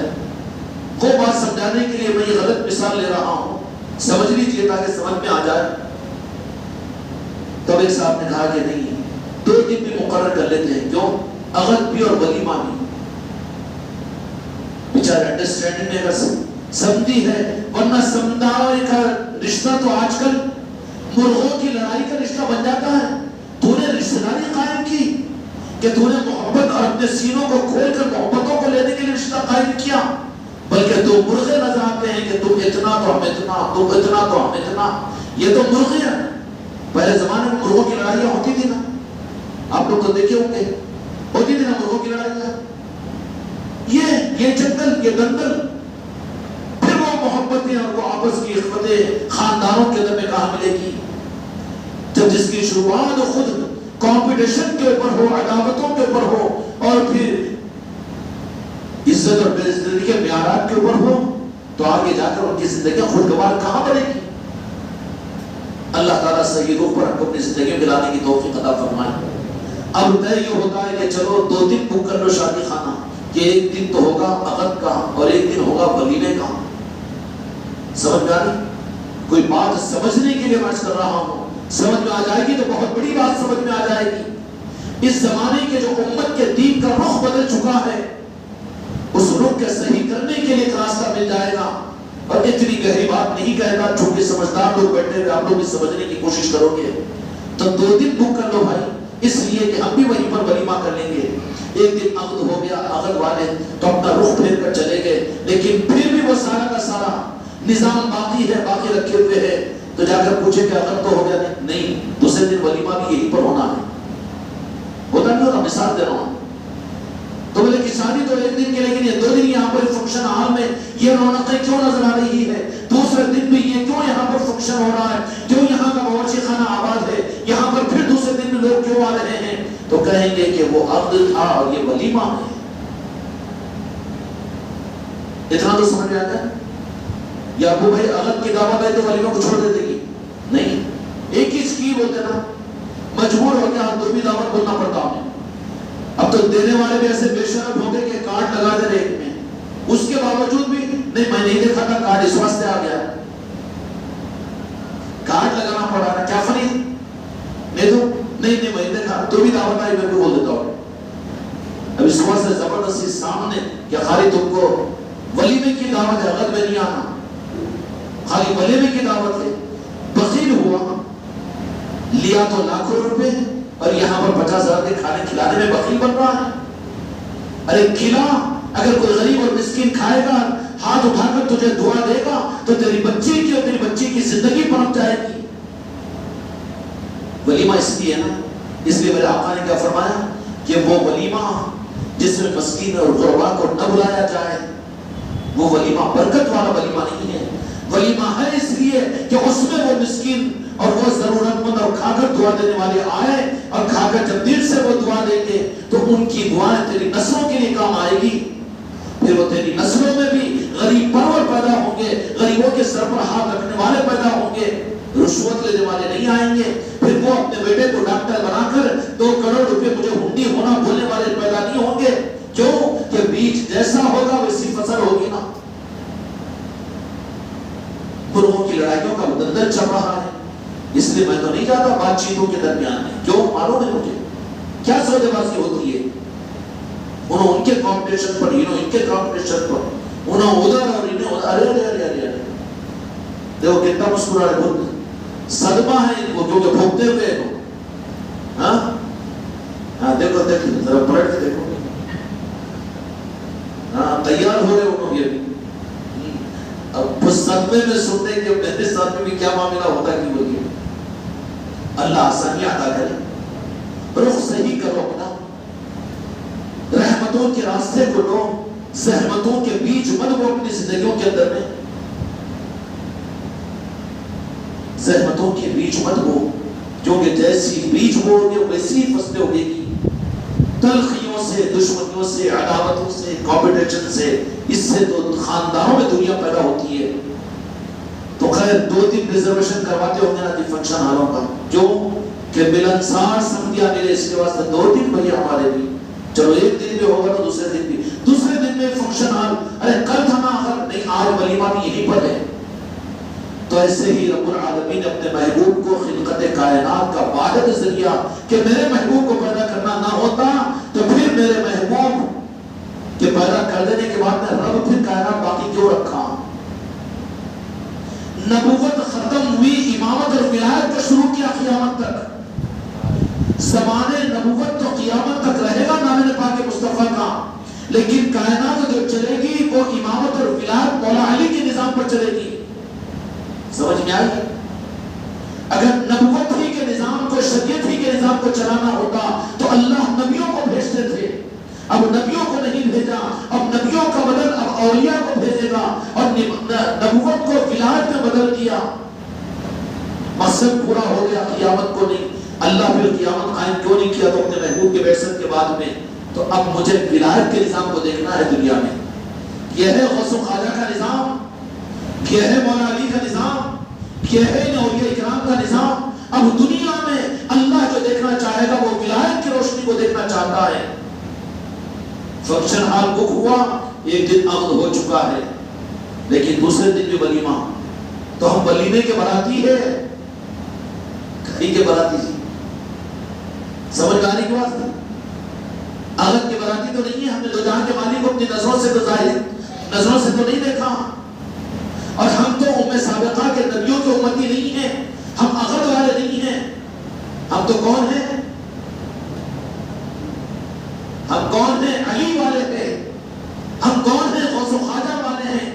وہ بات سمجھانے کے لیے میں یہ غلط مثال لے رہا ہوں، سمجھ لیجیے تاکہ سمجھ میں آ جائے. تب ایک صاحب نے کہا کہ نہیں 2 دن بھی مقرر کر لیتے ہیں. کیوں؟ عقد بھی اور ولیمہ بھی. بیچارے انڈرسٹینڈنگ میں اگر سمجھی ہے، ورنہ سمجھداری کا رشتہ تو آج کل مرغوں کی لڑائی کا رشتہ بن جاتا ہے. تو نے رشتہ داری قائم کی کہ تو نے محبت اور اپنے سینوں کو کھول کر محبتوں کو لینے کے لیے رشتہ قائم کیا، بلکہ 2 مرغے نظر آتے ہیں کہ تم اتنا تو ہم اتنا، تم اتنا تو ہم اتنا. یہ تو مرغے ہیں. پہلے زمانے میں مرغوں کی لڑائیاں ہوتی تھی نا، آپ لوگ تو دیکھے ہوں گے، ہوتی تھی نا مرغوں کی لڑائیاں. یہ جنگل، یہ دنگل، پھر وہ محبتیں اور وہ آپس کی اخوتیں خاندانوں کے اندر میں کہاں ملے گی؟ جب جس کی شروعات خود کمپٹیشن کے اوپر ہو، عداوتوں کے اوپر ہو، اور پھر عزت اور بے عزتی کے معیارات کے اوپر ہو، تو آگے جا کر ان کی زندگیاں خوشگوار کہاں بنے گی؟ اللہ تعالیٰ صحیح روح پر ہم کو اپنی زندگیوں میں لانے کی توفیق عطا فرمائے. اب طے یہ ہوتا ہے کہ چلو 2 دن بک کر لو شادی خانہ، کہ ایک دن تو ہوگا عقد کا اور ایک دن ہوگا ولیمے کا. سمجھ میں آ رہی؟ کوئی بات سمجھنے کے لیے عرض کر رہا ہوں، سمجھ میں آ جائے گی تو بہت بڑی بات سمجھ میں آ جائے گی. اس زمانے کے جو امت کے دین کا رخ بدل چکا ہے، اس رخ کے صحیح کرنے کے لیے ایک راستہ مل جائے گا. اور اتنی گہری بات نہیں کہتا، چونکہ سمجھدار لوگ بیٹھے ہوئے، آپ لوگ بھی سمجھنے کی کوشش کرو گے تو 2 دن بک کر لو بھائی، اس لیے کہ ہم بھی وہیں پر ولیمہ کر لیں گے۔ ایک دن عقد ہو گیا، عقد والے تو اپنا رخ پھیر کر چلے گئے، لیکن پھر بھی وہ سارا کا سارا نظام باقی ہے، باقی رکھے ہوئے ہے۔ تو جا کر پوچھے کہ عقد تو ہو گیا؟ نہیں، دوسرے دن ولیمہ بھی یہیں پر ہونا ہے۔ ہوتا نہیں ہوتا؟ مثال دے رہا ہوں۔ تو بولے کہ شادی تو ایک دن کے، لیکن یہ 2 دن یہاں پر فنکشن ہال میں یہ رونقیں کیوں نظر آ رہی ہے؟ دوسرے دن بھی یہ کیوں یہاں پر فنکشن ہو رہا ہے؟ کیوں یہاں کا باورچی خانہ آباد ہے؟ یہاں پر پھر دوسرے دن لوگ کیوں آ رہے ہیں؟ تو کہیں گے کہ وہ عقد تھا اور یہ ولیمہ ہے۔ اتنا تو سمجھ میں آتا ہے؟ یا ابو بھائی عقد کی دعوت ہے تو ولیمہ کو چھوڑ دیتے گی؟ نہیں، ایک ہی اسکیم ہوتے نا، مجبور ہو کے ہم 2 بھی دعوت بولنا پڑتا ہمیں۔ اب تو دینے والے بھی ایسے بے شرم ہو گئے کہ کارڈ لگا دے ریک میں، اس کے باوجود بھی نہیں، میں نہیں دیکھا تھا، کارڈ اس واسطے آ گیا، کارڈ لگانا پڑا نا، کیا فرید نہیں دو، نہیں میں دیکھا، تو بھی دعوت آئی، میں بھی بول دیتا ہوں۔ اب اس واسطے زبردستی سامنے کہ خالی تم کو ولیمے کی دعوت ہے، عقد میں نہیں آنا، خالی ولیمے کی دعوت ہے۔ بخیل ہوا، لیا تو لاکھوں روپے اور یہاں پر 50,000 کے کھانے کھلانے میں بخیل بن رہا ہے۔ ارے کھلا، اگر کوئی غریب اور مسکین کھائے گا، ہاتھ اٹھا کر تجھے دعا دے گا تو تیری بچی کی اور تیری بچی کی زندگی پنپ جائے گی۔ ولیمہ اس لیے نا، اس لیے میرے آقا نے کیا فرمایا کہ وہ ولیمہ جس میں مسکین اور غربا کو نہ بلایا جائے، وہ ولیمہ برکت والا ولیمہ نہیں ہے۔ ولیمہ ہے اس لیے کہ اس میں وہ مسکین اور وہ ضرورت مند اور کھا کر دعا دینے والے آئے، اور کھا کر جب دل سے وہ دعا دیں گے تو ان کی دعائیں تیری نسلوں کے لیے کام آئے گی۔ پھر وہ تیری نسلوں میں بھی غریب پرور پیدا ہوں گے، غریبوں کے سر پر ہاتھ رکھنے والے پیدا ہوں گے، رشوت لینے والے نہیں آئیں گے۔ پھر وہ اپنے بیٹے کو ڈاکٹر بنا کر 2 کروڑ روپے مجھے ہنڈی ہونا بولنے والے پیدا نہیں ہوں گے۔ کیوں کہ بیج جیسا ہوگا ویسی فصل ہوگی نا۔ گروہوں کی لڑائیوں کا مدندر چل رہا ہے، اس لیے میں تو نہیں جاتا بات چیتوں کے درمیان میں۔ کیوں؟ معلوم ہے مجھے کیا سودے بازی ہوتی ہے، انہوں ان کے کمپٹیشن پر، انہوں ان کے کمپٹیشن پر، انہوں ادھر اور انہیں ادھر۔ ارے ارے ارے ارے دیکھو کتنا مسکرا رہے، بہت صدمہ ہے ان کو، کیونکہ بھوکتے ہوئے ہیں۔ ہاں دیکھو دیکھو ذرا پلٹ کے دیکھو، ہاں تیار ہو رہے انہوں یہ بھی۔ اب اس صدمے میں سنتے کہ میرے ساتھ میں بھی کیا معاملہ ہوتا ہے کہ بولیے۔ اللہ آسانی عطا کرے، رخ صحیح کرو اپنا، رحمتوں کے راستے کو لو، زحمتوں کے بیچ مت وہ اپنی زندگیوں کے اندر میں، زحمتوں کے بیچ مت وہ، کیونکہ جیسی بیچ بو گے ویسی فصلیں اگے گی۔ تلخیوں سے، دشمنیوں سے، عداوتوں سے، کمپٹیشن سے، اس سے تو خاندانوں میں دنیا پیدا ہوتی ہے۔ تو خیر 2-3 ریزرویشن کرواتے ہوں گے نا جی فنکشن ہالوں کا، جو کہ ملنسار سمجھیا ملے، اس کے واسطے 2 دن بھیا ہمارے بھی، چلو 1 دن بھی ہوگا تو دوسرے دن بھی، دوسرے دن میں فنکشن ہال، ارے کل تھا نا، اگر نہیں آج ولیمہ بھی یہیں پر ہے۔ تو ایسے ہی رب العالمین نے اپنے محبوب کو خلقت کائنات کا واحد ذریعہ کہ میرے محبوب کو پیدا کرنا نہ ہوتا تو پھر میرے محبوب کے پیدا کر دینے کے بعد میں رب پھر کائنات باقی کیوں رکھا؟ نبوت ختم ہوئی، امامت اور ولایت کا شروع کیا قیامت تک۔ زمانے نبوت تو قیامت تک رہے گا نام پاک مصطفیٰ کا، لیکن کائنات جو چلے گی وہ امامت اور ولایت مولا علی کے نظام پر چلے گی۔ سمجھ میں آئی؟ اگر نبوت ہی کے نظام کو، شریعت ہی کے نظام کو چلانا ہوتا تو اللہ نبیوں کو بھیجتے تھے، اب نبیوں کو نہیں بھیجا، اب نبیوں کا بدل اب اولیاء کو بھیجے گا، اور نبوت کو ولایت میں بدل دیا۔ مقصد پورا ہو گیا، قیامت کو نہیں۔ اللہ پھر قیامت قائم کیوں نہیں کیا؟ تو اپنے محبوب کے بعثت کے بعد میں تو اب مجھے ولایت کے نظام کو دیکھنا ہے دنیا میں۔ یہ ہے غوث و خواجہ کا نظام، یہ ہے مولا علی کا نظام، یہ ہے اولیاء اکرام کا نظام۔ اب دنیا میں اللہ جو دیکھنا چاہے گا وہ ولایت کی روشنی کو دیکھنا چاہتا ہے۔ فنکشن ہال بک ہوا، 1 دن عقد ہو چکا ہے، لیکن دوسرے دن بھی ولیمہ۔ تو ہم ولیمے کے براتی ہے، کہیں کے براتی جی؟ سمجھ میں آنے کی بات نہیں؟ عقد کے براتی تو نہیں ہے، ہم نے دو جہاں کے مالک کو اپنی نظروں سے تو ظاہر نظروں سے تو نہیں دیکھا، ہم تو کون ہیں؟ ہم کون ہیں؟ علی والے ہیں. ہم کون ہیں؟ غوث و خواجہ والے ہیں.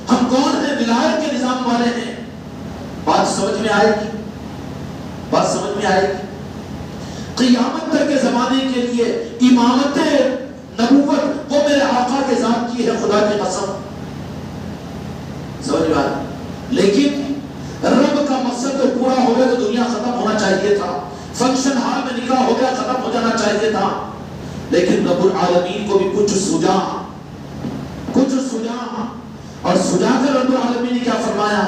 ہم کون ہیں؟ ولایت کے نظام والے ہیں. بات سمجھ میں آئے گی؟ بات سمجھ میں آئے گی؟ قیامت تک کے زمانے کے لیے امامت نبوت وہ میرے آقا کے ذات کی ہے، خدا کی قسم. سمجھ میں آئے؟ لیکن رب کا مقصد تو پورا ہو گیا تو دنیا ختم ہونا چاہیے تھا. فنکشن ہال میں نکاح ہو گیا، ختم ہو جانا چاہیے تھا. لیکن رب العالمین کو بھی کچھ سجا اور سجا کر رب العالمین نے کیا فرمایا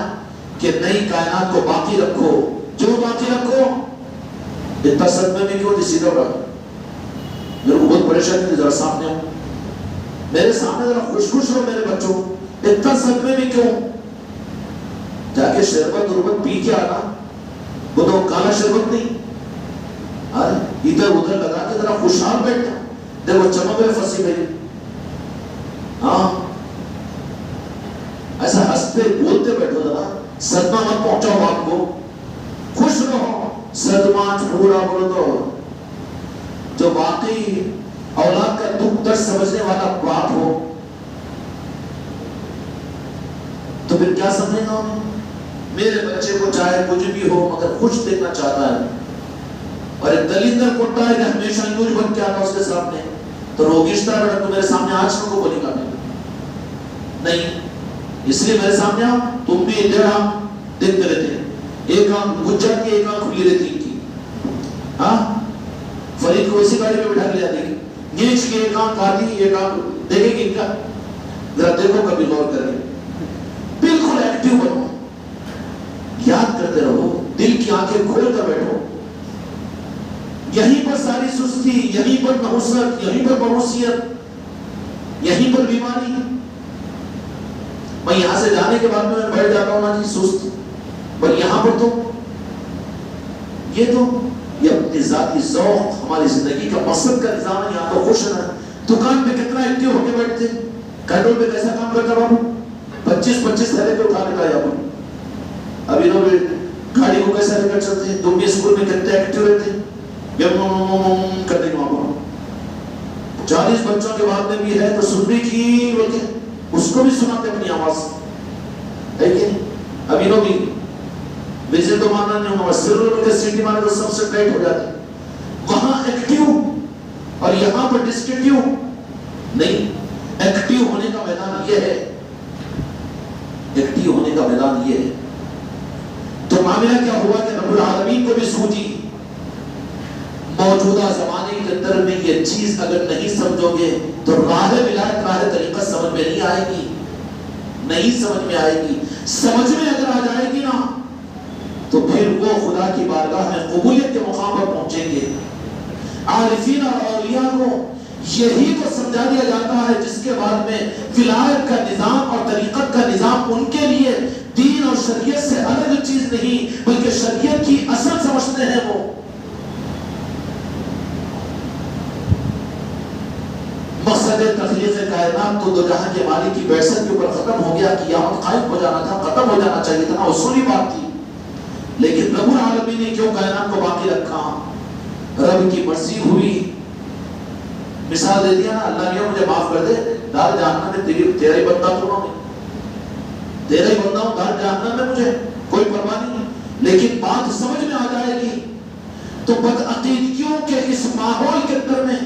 کہ نئی کائنات کو باقی رکھو. جو باقی رکھو. اتنا صدمے میں کیوں تھی؟ سیدھا اٹھا میرے کو بہت پریشانی تھی. ذرا سامنے ہو، میرے سامنے ذرا خوش رہو میرے بچوں. اتنا صدمے میں کیوں؟ جا کے شربت پی کے آنا. وہ تو کالا شربت نہیں، ادھر ادھر لگا کے ذرا خوشحال بیٹھتا. دیکھو چمک میں پھنسی میری. ہاں ایسا ہنستے بولتے بیٹھو، ذرا صدمہ مت پہنچاؤ آپ کو. خوش رہو. صدمہ پورا بولو تو جو واقعی اولاد کا دکھ درد سمجھنے والا باپ ہو تو پھر کیا سمجھے گا انہیں؟ میرے بچے کو چاہے کچھ بھی ہو مگر خوش دیکھنا چاہتا ہے. اور ایک دلیندر کوٹا ہے کہ ہمیشہ یوج بن کے آتا اس کے سامنے تو روگشتہ بیٹا تو میرے سامنے آج کو بولے گا نہیں. اس لیے میرے سامنے آؤ. تم بھی ڈیڑھ دیکھتے رہتے، ایک آنکھ بجھ جاتی ہے، ایک آنکھ کھلی رہتی ان کی. ہاں فرید کو اسی گاڑی پہ بٹھا کے لے جاتی ہے، نیچ کی ایک آنکھ آتی، ایک آنکھ دیکھے گی ان کا. ذرا دیکھو کبھی غور کر کے. بالکل ایکٹیو بنو، یاد کرتے رہو، دل کی آنکھیں کھول کر بیٹھو. یہیں پر ساری سستی، یہیں پر نحوست، یہیں پر بروسیت، یہیں پر بیماری. میں یہاں سے جانے کے بعد میں بیٹھ جاتا ہوں نا جی سست، پر یہاں پر تو یہ اپنی ذاتی ذوق ہماری زندگی کا مقصد کا نظام ہے. یہاں تو خوش رہنا. دکان پہ کتنا ایکٹیو ہو کے بیٹھتے، کنٹرول پہ کیسا کام کرتا بابو؟ 25 تھیلے پہ اٹھا کے لایا بابو. ابھی لوگ گاڑی کو کیسا لے کر چلتے ہیں. تم بھی اسکول میں کتنے ایکٹیو رہتے کرنے کے وہاں 40 بچوں کے بعد میں بھی ہے تو سننے کی بولتے اس کو بھی سناتے اپنی آواز ہے کہ ابھی لوگ بھی ویسے تو ماننا نہیں ہوگا، سر کے سیٹی مارے تو سب سے ٹائٹ ہو جاتے. وہاں ایکٹیو اور یہاں پر ڈسٹریکٹیو نہیں. ایکٹیو ہونے کا میدان یہ ہے، ایکٹیو ہونے کا میدان یہ ہے. تو معاملہ کیا ہوا کہ رب العالمین کو بھی سوچی موجودہ زمانے کے اندر میں یہ چیز اگر نہیں سمجھو گے تو راہ ولایت، راہ طریقت سمجھ میں نہیں آئے گی. نہیں سمجھ میں آئے گی. سمجھ میں اگر آ جائے گی نا تو پھر وہ خدا کی بارگاہ میں قبولیت کے مقام پر پہنچیں گے. عارفین اور اولیاء کو یہی تو سمجھا دیا جاتا ہے جس کے بعد میں ولایت کا نظام اور طریقت کا نظام ان کے لیے دین اور شریعت سے الگ چیز نہیں بلکہ شریعت کی اصل سمجھتے ہیں. وہ مقصد تخلیق کائنات تو دو جہاں کے مالک کی بعثت کے اوپر ختم ہو گیا. قیامت قائم ہو جانا تھا، ختم ہو جانا چاہیے تھا، اصولی بات تھی. لیکن رب العالمین نے کیوں کائنات کو باقی رکھا؟ رب کی مرضی ہوئی. مثال دے دیا نا، اللہ نے مجھے معاف کر دے، دار جہنم میں تیرا ہی بندہ تو ہوں، تیرا ہی بندہ ہوں، دار جہنم میں مجھے کوئی پرواہ نہیں. لیکن بات سمجھ میں آ جائے گی تو بدعقیدگیوں کے اس ماحول کے اندر میں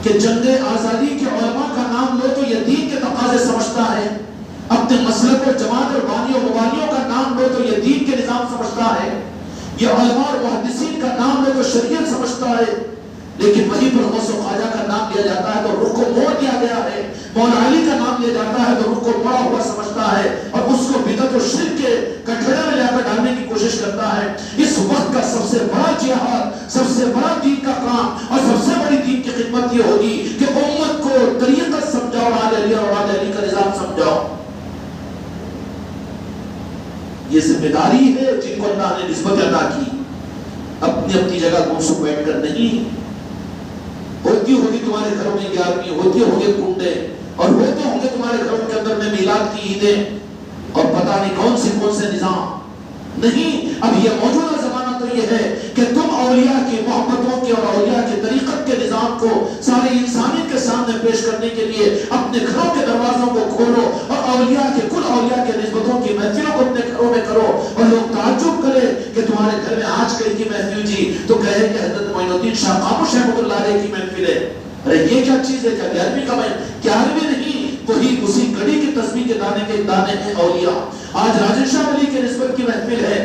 کہ جنگ آزادی کے علماء کا نام لو تو یہ دین کے تقاضے سمجھتا ہے. اپنے مسلک اور جماعت اور بانی و مبانیوں کا نام لو تو یہ دین کے نظام سمجھتا ہے. یہ علماء اور محدثین کا نام لو تو شریعت سمجھتا ہے. لیکن وہیں پر غوث و خواجہ کا نام لیا جاتا ہے تو رخ کو موڑ دیا گیا ہے. مولا علی کا نام لیا جاتا ہے تو رخ کو موڑا ہوا سمجھتا ہے اور اس کو بدعت و شرک کے کٹھڑے میں لا کر ڈالنے کی کوشش کرتا ہے. اس وقت کا سب سے بڑا جہاد، سب سے بڑا دین کا کام اور سب سے بڑی دین کی خدمت یہ ہوگی کہ امت کو طریقت سمجھاؤ، راج علی اور راج علی کا نظام سمجھاؤ. یہ ذمہ داری ہے جن کو اللہ نے نسبت عطا کی. اپنی اپنی جگہ گمسم بیٹھ کر نہیں. ہوتی ہوگی تمہارے گھروں میں 11ویں، ہوتے ہوں گے کنڈے اور ہوتے ہوں گے تمہارے گھروں کے اندر میں میلاد کی عیدیں اور پتہ نہیں کون سے نظام. نہیں، اب یہ موجودہ زمانہ تو یہ ہے کہ تم اولیاء کی محبتوں کے اور اولیاء کی طریقت کے نظام کو ساری انسانیت کے سامنے پیش کرنے کے لیے اپنے گھروں کے دروازوں کو کھولو اور اولیاء کے کل اولیاء کے نسبتوں کی محفلوں کو اپنے گھروں میں کرو، اور لوگ تعجب کرے کہ تمہارے گھر میں آج کل کی محفل جی تو کہے کہ حضرت معین الدین شاہ خاموش رحمۃ اللہ علیہ کی محفل ہے۔ ارے یہ کیا چیز ہے؟ کیا 11ویں کا محفل؟ 11ویں نہیں، وہی اسی گھڑی کی تسبیح کے دانے ہیں اولیاء۔ آج راجن شاہ ولی کے نسبت کی محفل ہے،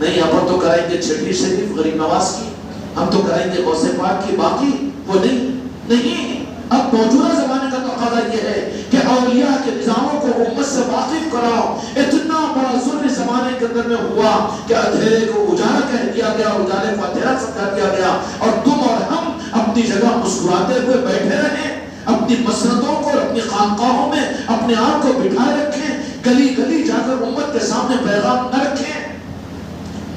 نہیں ہم تو کرائیں گے چھٹی شریف غریب نواز کی، ہم تو کرائیں گے غوث پاک کی، باقی وہ نہیں۔ اب موجودہ زمانے کا تقاضا یہ ہے کہ اولیاء کے نظاموں کو امت سے واقف کراؤ۔ اتنا بڑا ظلم زمانے کے اندر میں ہوا کہ اندھیرے کو اجالا کہہ دیا گیا، اجالے کو اندھیرا سمجھا دیا گیا، اور تم اور ہم اپنی جگہ مسکراتے ہوئے بیٹھے رہیں، اپنی مسندوں کو اور اپنی خانقاہوں میں اپنے آپ کو بٹھائے رکھیں، گلی گلی جا کر امت کے سامنے پیغام نہ رکھیں،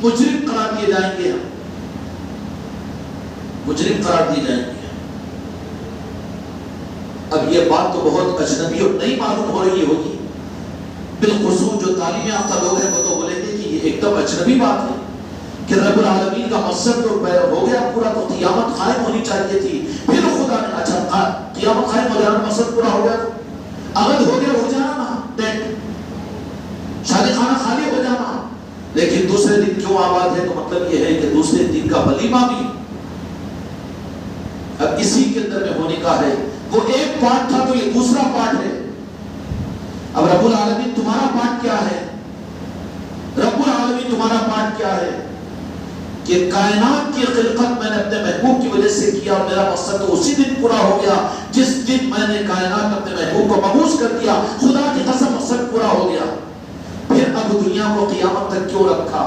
مجرم قرار دیے جائیں گے، مجرم قرار دیے جائیں گے۔ اب یہ بات تو بہت اجنبی اور نہیں معلوم ہو رہی ہوگی، بالخصوص جو تعلیم یافتہ لوگ ہیں وہ تو بولیں گے کہ یہ ایک دم اجنبی بات ہے کہ رب العالمین کا مقصد تو ہو گیا پورا، تو قیامت قائم ہونی چاہیے تھی، پھر خدا نے اچھا قیامت قائم ہو جانا مقصد پورا ہو گیا، عقد ہو گیا ہو جانا نا، شادی خانہ خالی ہو جانا، لیکن دوسرے دن کیوں آباد ہے؟ تو مطلب یہ ہے کہ دوسرے دن کا ولیمہ بھی اب اسی کے اندر میں ہونے کا ہے۔ وہ ایک پارٹ تھا تو یہ دوسرا پارٹ ہے۔ اب رب العالمین تمہارا پارٹ کیا ہے؟ رب العالمین تمہارا پارٹ کیا ہے؟ کہ کائنات کی خلقت میں نے اپنے محبوب کی وجہ سے کیا، اور میرا مقصد تو اسی دن پورا ہو گیا جس دن میں نے کائنات اپنے محبوب کو مبعوث کر دیا، خدا کی قسم مقصد پورا ہو گیا۔ پھر اب دنیا کو قیامت تک کیوں رکھا؟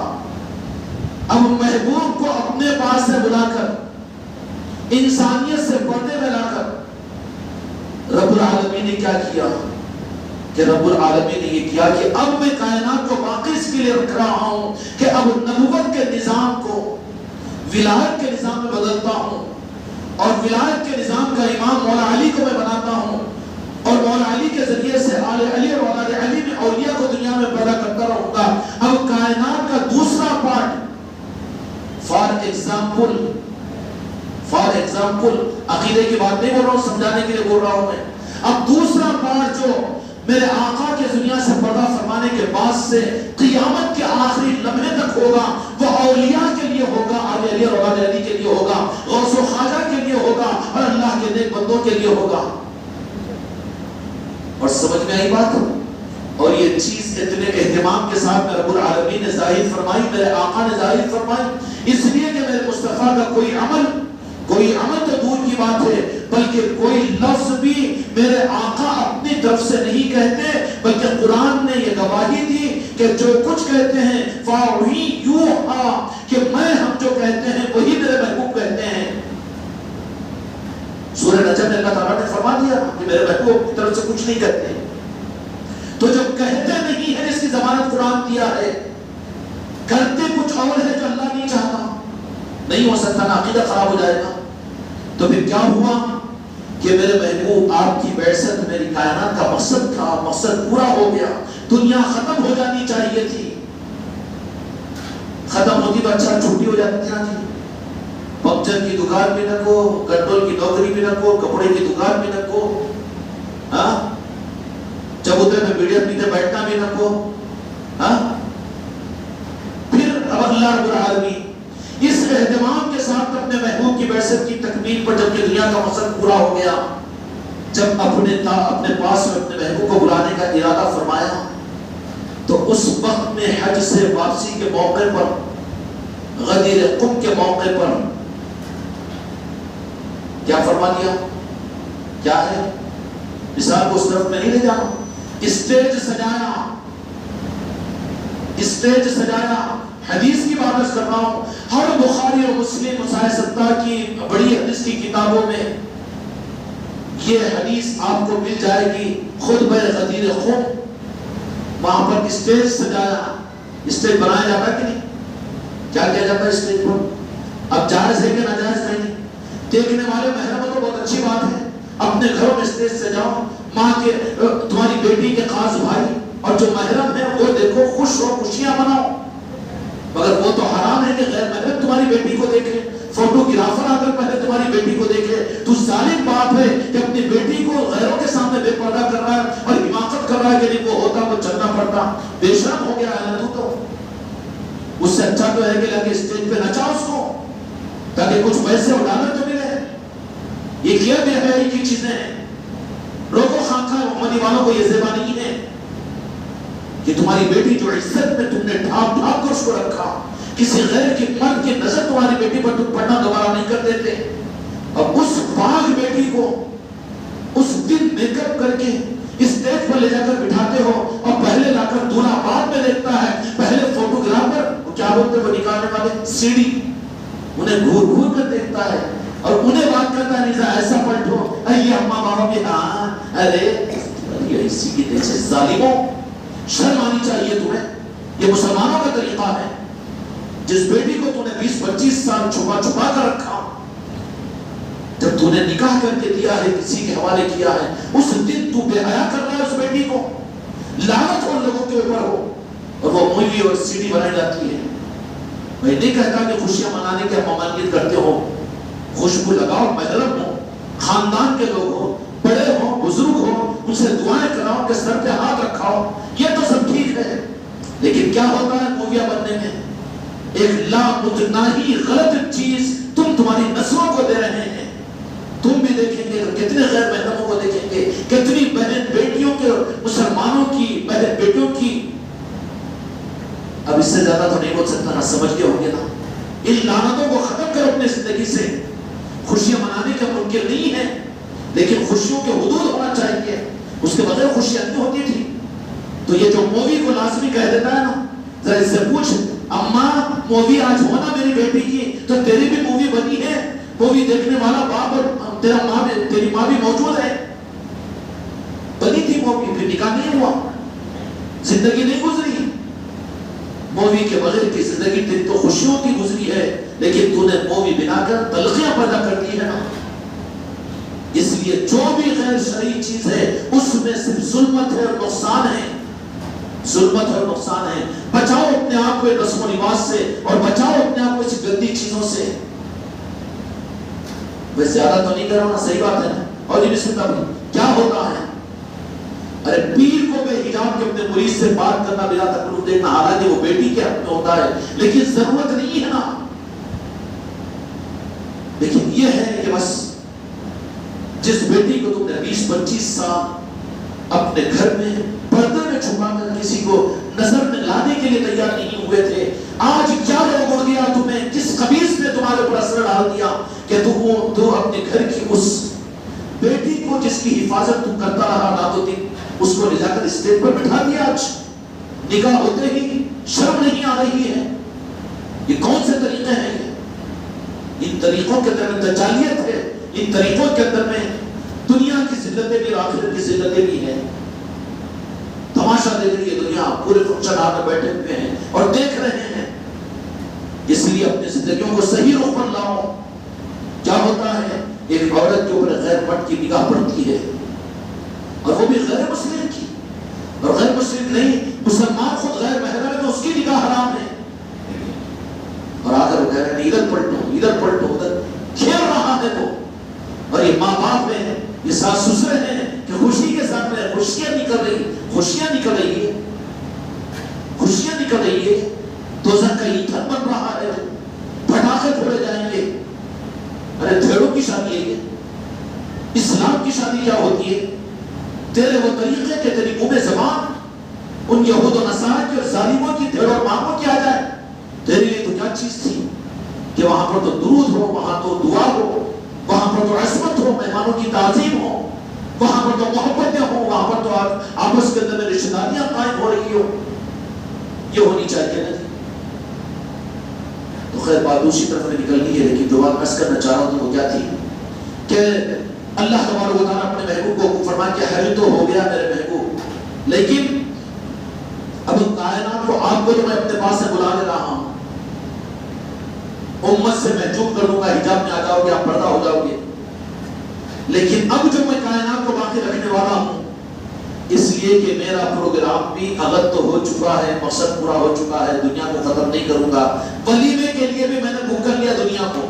اب محبوب کو اپنے پاس سے بلا کر، انسانیت سے پردے میں لا کر رب العالمین نے کیا کیا کہ رب العالمین نے یہ کیا کہ اب میں کائنات کو باقی اس کے لیے رکھ رہا ہوں کہ اب نبوت کے نظام کو ولایت کے نظام میں بدلتا ہوں، اور ولایت کے نظام کا امام مولا علی کو میں بناتا ہوں، اور مولا علی کے ذریعے سے آل علی اور اولاد علی میں اولیاء کو دنیا میں پیدا کرتا رہوں گا۔ اب کائنات کا دوسرا پارٹ، فار ایگزامپل عقیدے کی بات نہیں بول رہا ہوں، سمجھانے کے لیے بول رہا ہوں میں۔ اب دوسرا پارٹ جو میرے آقا کے دنیا سے پردہ فرمانے کے بعد سے قیامت کے آخری لمحے تک ہوگا، وہ اولیاء کے لیے ہوگا، آل علی اور اولاد علی کے لیے ہوگا، غوث و خواجہ کے لیے ہوگا، اور اللہ کے نیک بندوں کے لیے ہوگا۔ اور سمجھ میں آئی بات؟ اور یہ چیز اتنے اہتمام کے ساتھ میں رب العالمین نے ظاہر فرمائی، میرے آقا نے ظاہر فرمائی، اس لیے کہ میرے مصطفیٰ کا کوئی عمل تو دور کی بات ہے، بلکہ کوئی لفظ بھی میرے آقا اپنی طرف سے نہیں کہتے، بلکہ قرآن نے یہ گواہی دی کہ جو کچھ کہتے ہیں فَوْحِي يُوحَا، کہ ہم جو کہتے ہیں وہی میرے محبوب کہتے ہیں۔ سورہ نجم میں اللہ تعالیٰ نے فرما دیا کہ میرے محبوب کی طرف سے کچھ نہیں کہتے، تو جو کہتے نہیں ہے اس کی ضمانت قرآن دیا ہے، کرتے کچھ اور ہے جو اللہ نہیں چاہتا، نہیں ہو سکتا، نا عقیدہ خراب ہو جائے گا۔ تو پھر کیا ہوا کہ میرے محبوب آپ کی بعثت میری کائنات کا مقصد تھا، مقصد پورا ہو گیا، دنیا ختم ہو جانی چاہیے تھی، ختم ہوتی تو اچھا چھٹی ہو جاتی تھی نا جی، پنچر کی دکان بھی نہ کو، کنٹرول کی نوکری بھی نہ کو، کپڑے کی دکان بھی نہ کو، چبوترے میں بیڑیاں پیتے بیٹھنا بھی نہ کو۔ پھر اب اللہ رب العالمین اس اہتمام کے ساتھ اپنے محبوب کی بعثت کی تکمیل پر جب کہ دنیا کا مقصد پورا ہو گیا، جب اپنے پاس میں اپنے محبوب کو بلانے کا ارادہ فرمایا، تو اس وقت میں حج سے واپسی کے موقع پر، غدیر قم کے موقع پر کیا فرما دیا؟ کیا ہے؟ مثال کو اس طرف میں نہیں لے جانا، اسٹیج سجایا، حدیث کی بات کر رہا ہوں، ہر بخاری اور مسلم مسائل ستہ کی بڑی حدیث کی کتابوں میں یہ حدیث آپ کو مل جائے گی، خطبہ غدیر قم، وہاں پر اسٹیج سجایا، اسٹیج بنایا جاتا ہے کہ نہیں؟ کیا کیا جاتا ہے اسٹیج پر؟ اب جائز ہے کہ ناجائز نہیں؟ دیکھنے والے محرم تو بہت اچھی بات ہے، اپنے گھروں میں اسٹیج سجاؤ، ماں کے تمہاری بیٹی کے خاص بھائی اور جو محرم ہے وہ دیکھو، خوش ہو، خوشیاں مناؤ، مگر وہ تو حرام ہے کہ غیر محرم تمہاری بیٹی کو دیکھے، فوٹوگرافر آ کر پہلے تمہاری بیٹی کو دیکھے۔ تو ظالم بات ہے کہ اپنی بیٹی کو غیروں کے سامنے بے پردہ کر رہا ہے اور حماقت کر رہا ہے کہ نہیں وہ ہوتا وہ چلنا پڑتا۔ بے شرم ہو گیا ہے نا تو اس سے اچھا تو ہے کہ لگے اسٹیج پہ نچا اس کو تاکہ کچھ پیسے اور ڈالر تو ملے۔ یہ کیا بے حیائی کی چیزیں ہیں۔ روکو خانقاہ محمدی والوں کو یہ زیبا نہیں ہے کہ تمہاری بیٹی جو عزت میں تم نے ڈھانپ ڈھانپ کر اس کو رکھا، کسی غیر کی مرد کی نظر تمہاری بیٹی پر تم پڑھنا دوبارہ نہیں کر دیتے، اب اس پاک بیٹی کو اس دن میک اپ کر کے اسٹیج پر لے جا کر بٹھاتے ہو اور پہلے لا کر دولہا بعد میں دیکھتا ہے، پہلے فوٹوگرافر کیا بولتے وہ نکالنے والے سی ڈی انہیں گھور گھور کر دیکھتا ہے اور انہیں بات کرتا ہے نہیں ایسا پلٹو یہ اماں بابا بھی ہاں ارے اسی کی جیسے ظالموں، شرم آنی چاہیے تمہیں۔ یہ مسلمانوں کا طریقہ ہے۔ جس بیٹی کو تو نے 20-25 سال چھپا چھپا کر رکھا، جب تو نے نکاح کر کے دیا ہے کسی کے حوالے کیا ہے، اس دن تو بے حیا کر رہا ہے اس بیٹی کو، لعنت ان لوگوں کے اوپر ہو، اور وہ مووی اور سی ڈی بنائی جاتی ہے۔ میں نہیں کہتا کہ خوشیاں منانے کے ممانعت کرتے ہو، خوشبو لگاؤ، محرم ہو، خاندان کے لوگ ہو، بڑے ہو، بزرگ ہو، ان سے دعائیں کراؤ کہ سر پہ ہاتھ رکھاؤ، یہ تو سب ٹھیک ہے۔ لیکن کیا ہوتا ہے موویاں بننے میں؟ ایک لامتناہی غلط چیز تم تمہاری نسلوں کو دے رہے ہیں۔ تم بھی دیکھیں گے کتنے غیر محرموں کو دیکھیں گے، کتنی بہن بیٹیوں کے، مسلمانوں کی بہن بیٹیوں کی، اب اس سے زیادہ تو نہیں بول سکتا نا، سمجھ کے ہوں گے نا۔ ان لعنتوں کو ختم کرو اپنے زندگی سے۔ خوشیاں منانے کا ممکن نہیں ہے، لیکن خوشیوں کے حدود ہونا چاہیے، اس کے بغیر خوشیاں نہیں ہوتی تھی۔ تو یہ جو مووی کو لازمی کہہ دیتا ہے نا، ذرا اس سے پوچھ اماں مووی آج ہونا میری بیٹی کی تو تیری بھی مووی بنی ہے، مووی دیکھنے والا باپ اور تیری ماں بھی موجود ہے، بنی تھی مووی، پھر نکاح نہیں ہوا، زندگی نہیں گزری۔ مووی کے بغیر کی زندگی تیری تو خوشیوں کی گزری ہے، لیکن تو نے مووی بنا کر تلخیاں پیدا کر دی ہے نا۔ اس لیے جو بھی غیر شرعی چیز ہے اس میں صرف ظلمت ہے اور نقصان ہے، ظلمت اور نقصان ہے۔ بچاؤ اپنے آپ کو رسم و رواج سے، اور بچاؤ اپنے آپ کو اس گندی چیزوں سے۔ میں زیادہ تو نہیں کر رہا ہوں نا، صحیح بات ہے نا؟ اور یہ بسم اللہ کیا ہوتا ہے؟ ارے پیر کو بے حجاب کے اپنے مرید سے بات کرنا، بلا تکلف دیکھنا، حالانکہ وہ بیٹی کے حق میں ہوتا ہے، لیکن ضرورت نہیں ہے نا۔ لیکن یہ ہے کہ بس جس بیٹی کو تم نے 20-25 سال اپنے گھر میں پردے میں چھپا کر کسی کو نظر میں لانے کے لیے تیار نہیں ہوئے تھے، آج کیا لوگ اڑ گیا تمہیں، کس خبیث نے تمہارے اوپر اثر ڈال دیا کہ تو اپنے گھر کی اس بیٹی کو جس کی حفاظت تم کرتا رہا رات و دن، اس کو لے جا کر اسٹیج پر بٹھا دیا۔ آج نکاح ہوتے ہی شرم نہیں آ رہی ہے۔ یہ کون سے طریقے ہیں؟ ان طریقوں کے اندر میں دجالیت ہے، ان طریقوں کے اندر میں دنیا کی ذلتیں بھی، آخرت کی ذلتیں بھی ہیں۔ تماشا دیکھ رہی ہے دنیا، پورے فنکشن ہال میں بیٹھے ہوئے ہیں اور دیکھ رہے ہیں۔ اس لیے اپنی زندگیوں کو صحیح رخ پر لاؤ۔ کیا ہوتا ہے؟ ایک عورت کے اوپر غیر مرد کی نگاہ پڑتی ہے، اور وہ بھی غیر مسلم کی، اور غیر مسلم نہیں، مسلمان خود غیر محرم ہے تو اس کی نگاہ حرام ہے، اور آ کر وہ کہہ رہے ہیں ادھر پلٹو ادھر کھیل رہا ہے وہ۔ اور یہ ماں باپ ہیں، یہ ساس سسرے ہیں کہ خوشی کے ساتھ میں خوشیاں نکل رہی ہے، دوزخ کا ایندھن بن رہا ہے، پٹاخے پھوڑے جائیں گے۔ ارے بھیڑوں کی شادی ہے یہ، اسلام کی شادی کیا ہوتی ہے؟ تیرے وہ طریقے کہ تیری منہ زبان ان یہود و نصارہ کی اور ظالموں کی بھیڑ اور مانگوں کی آ جائے، تیرے لیے تو کیا چیز تھی کہ وہاں پر تو درود ہو، وہاں تو دعا ہو، وہاں پر تو عصمت ہو، مہمانوں کی تعظیم ہو، وہاں پر تو محبتیں ہوں، وہاں پر تو آپس کے اندر میں رشتہ داریاں قائم ہو رہی ہو۔ یہ ہونی چاہیے نا۔ تو خیر بات دوسری طرف میں نکل گئی ہے، لیکن جو بات عرض کرنا چاہ رہا ہوں وہ کیا تھی کہ اللہ تبارک و تعالیٰ اپنے محبوب کو فرمایا کہ حج تو ہو گیا میرے محبوب، لیکن اب کائنات کو، آپ کو تو میں اپنے پاس سے بلا لے رہا ہوں، امت سے محجوب کر لوں گا، حجاب میں آ جاؤ گے، آپ پردہ ہو جاؤ گے، لیکن اب جو میں کائنات کو باقی رکھنے والا ہوں، اس لیے لیے کہ میرا پروگرام بھی اگر تو ہو چکا ہے، مقصد پورا ہو چکا ہے، دنیا کو ختم نہیں کروں گا، ولیمے کے لیے بھی میں نے بک کر لیا دنیا کو۔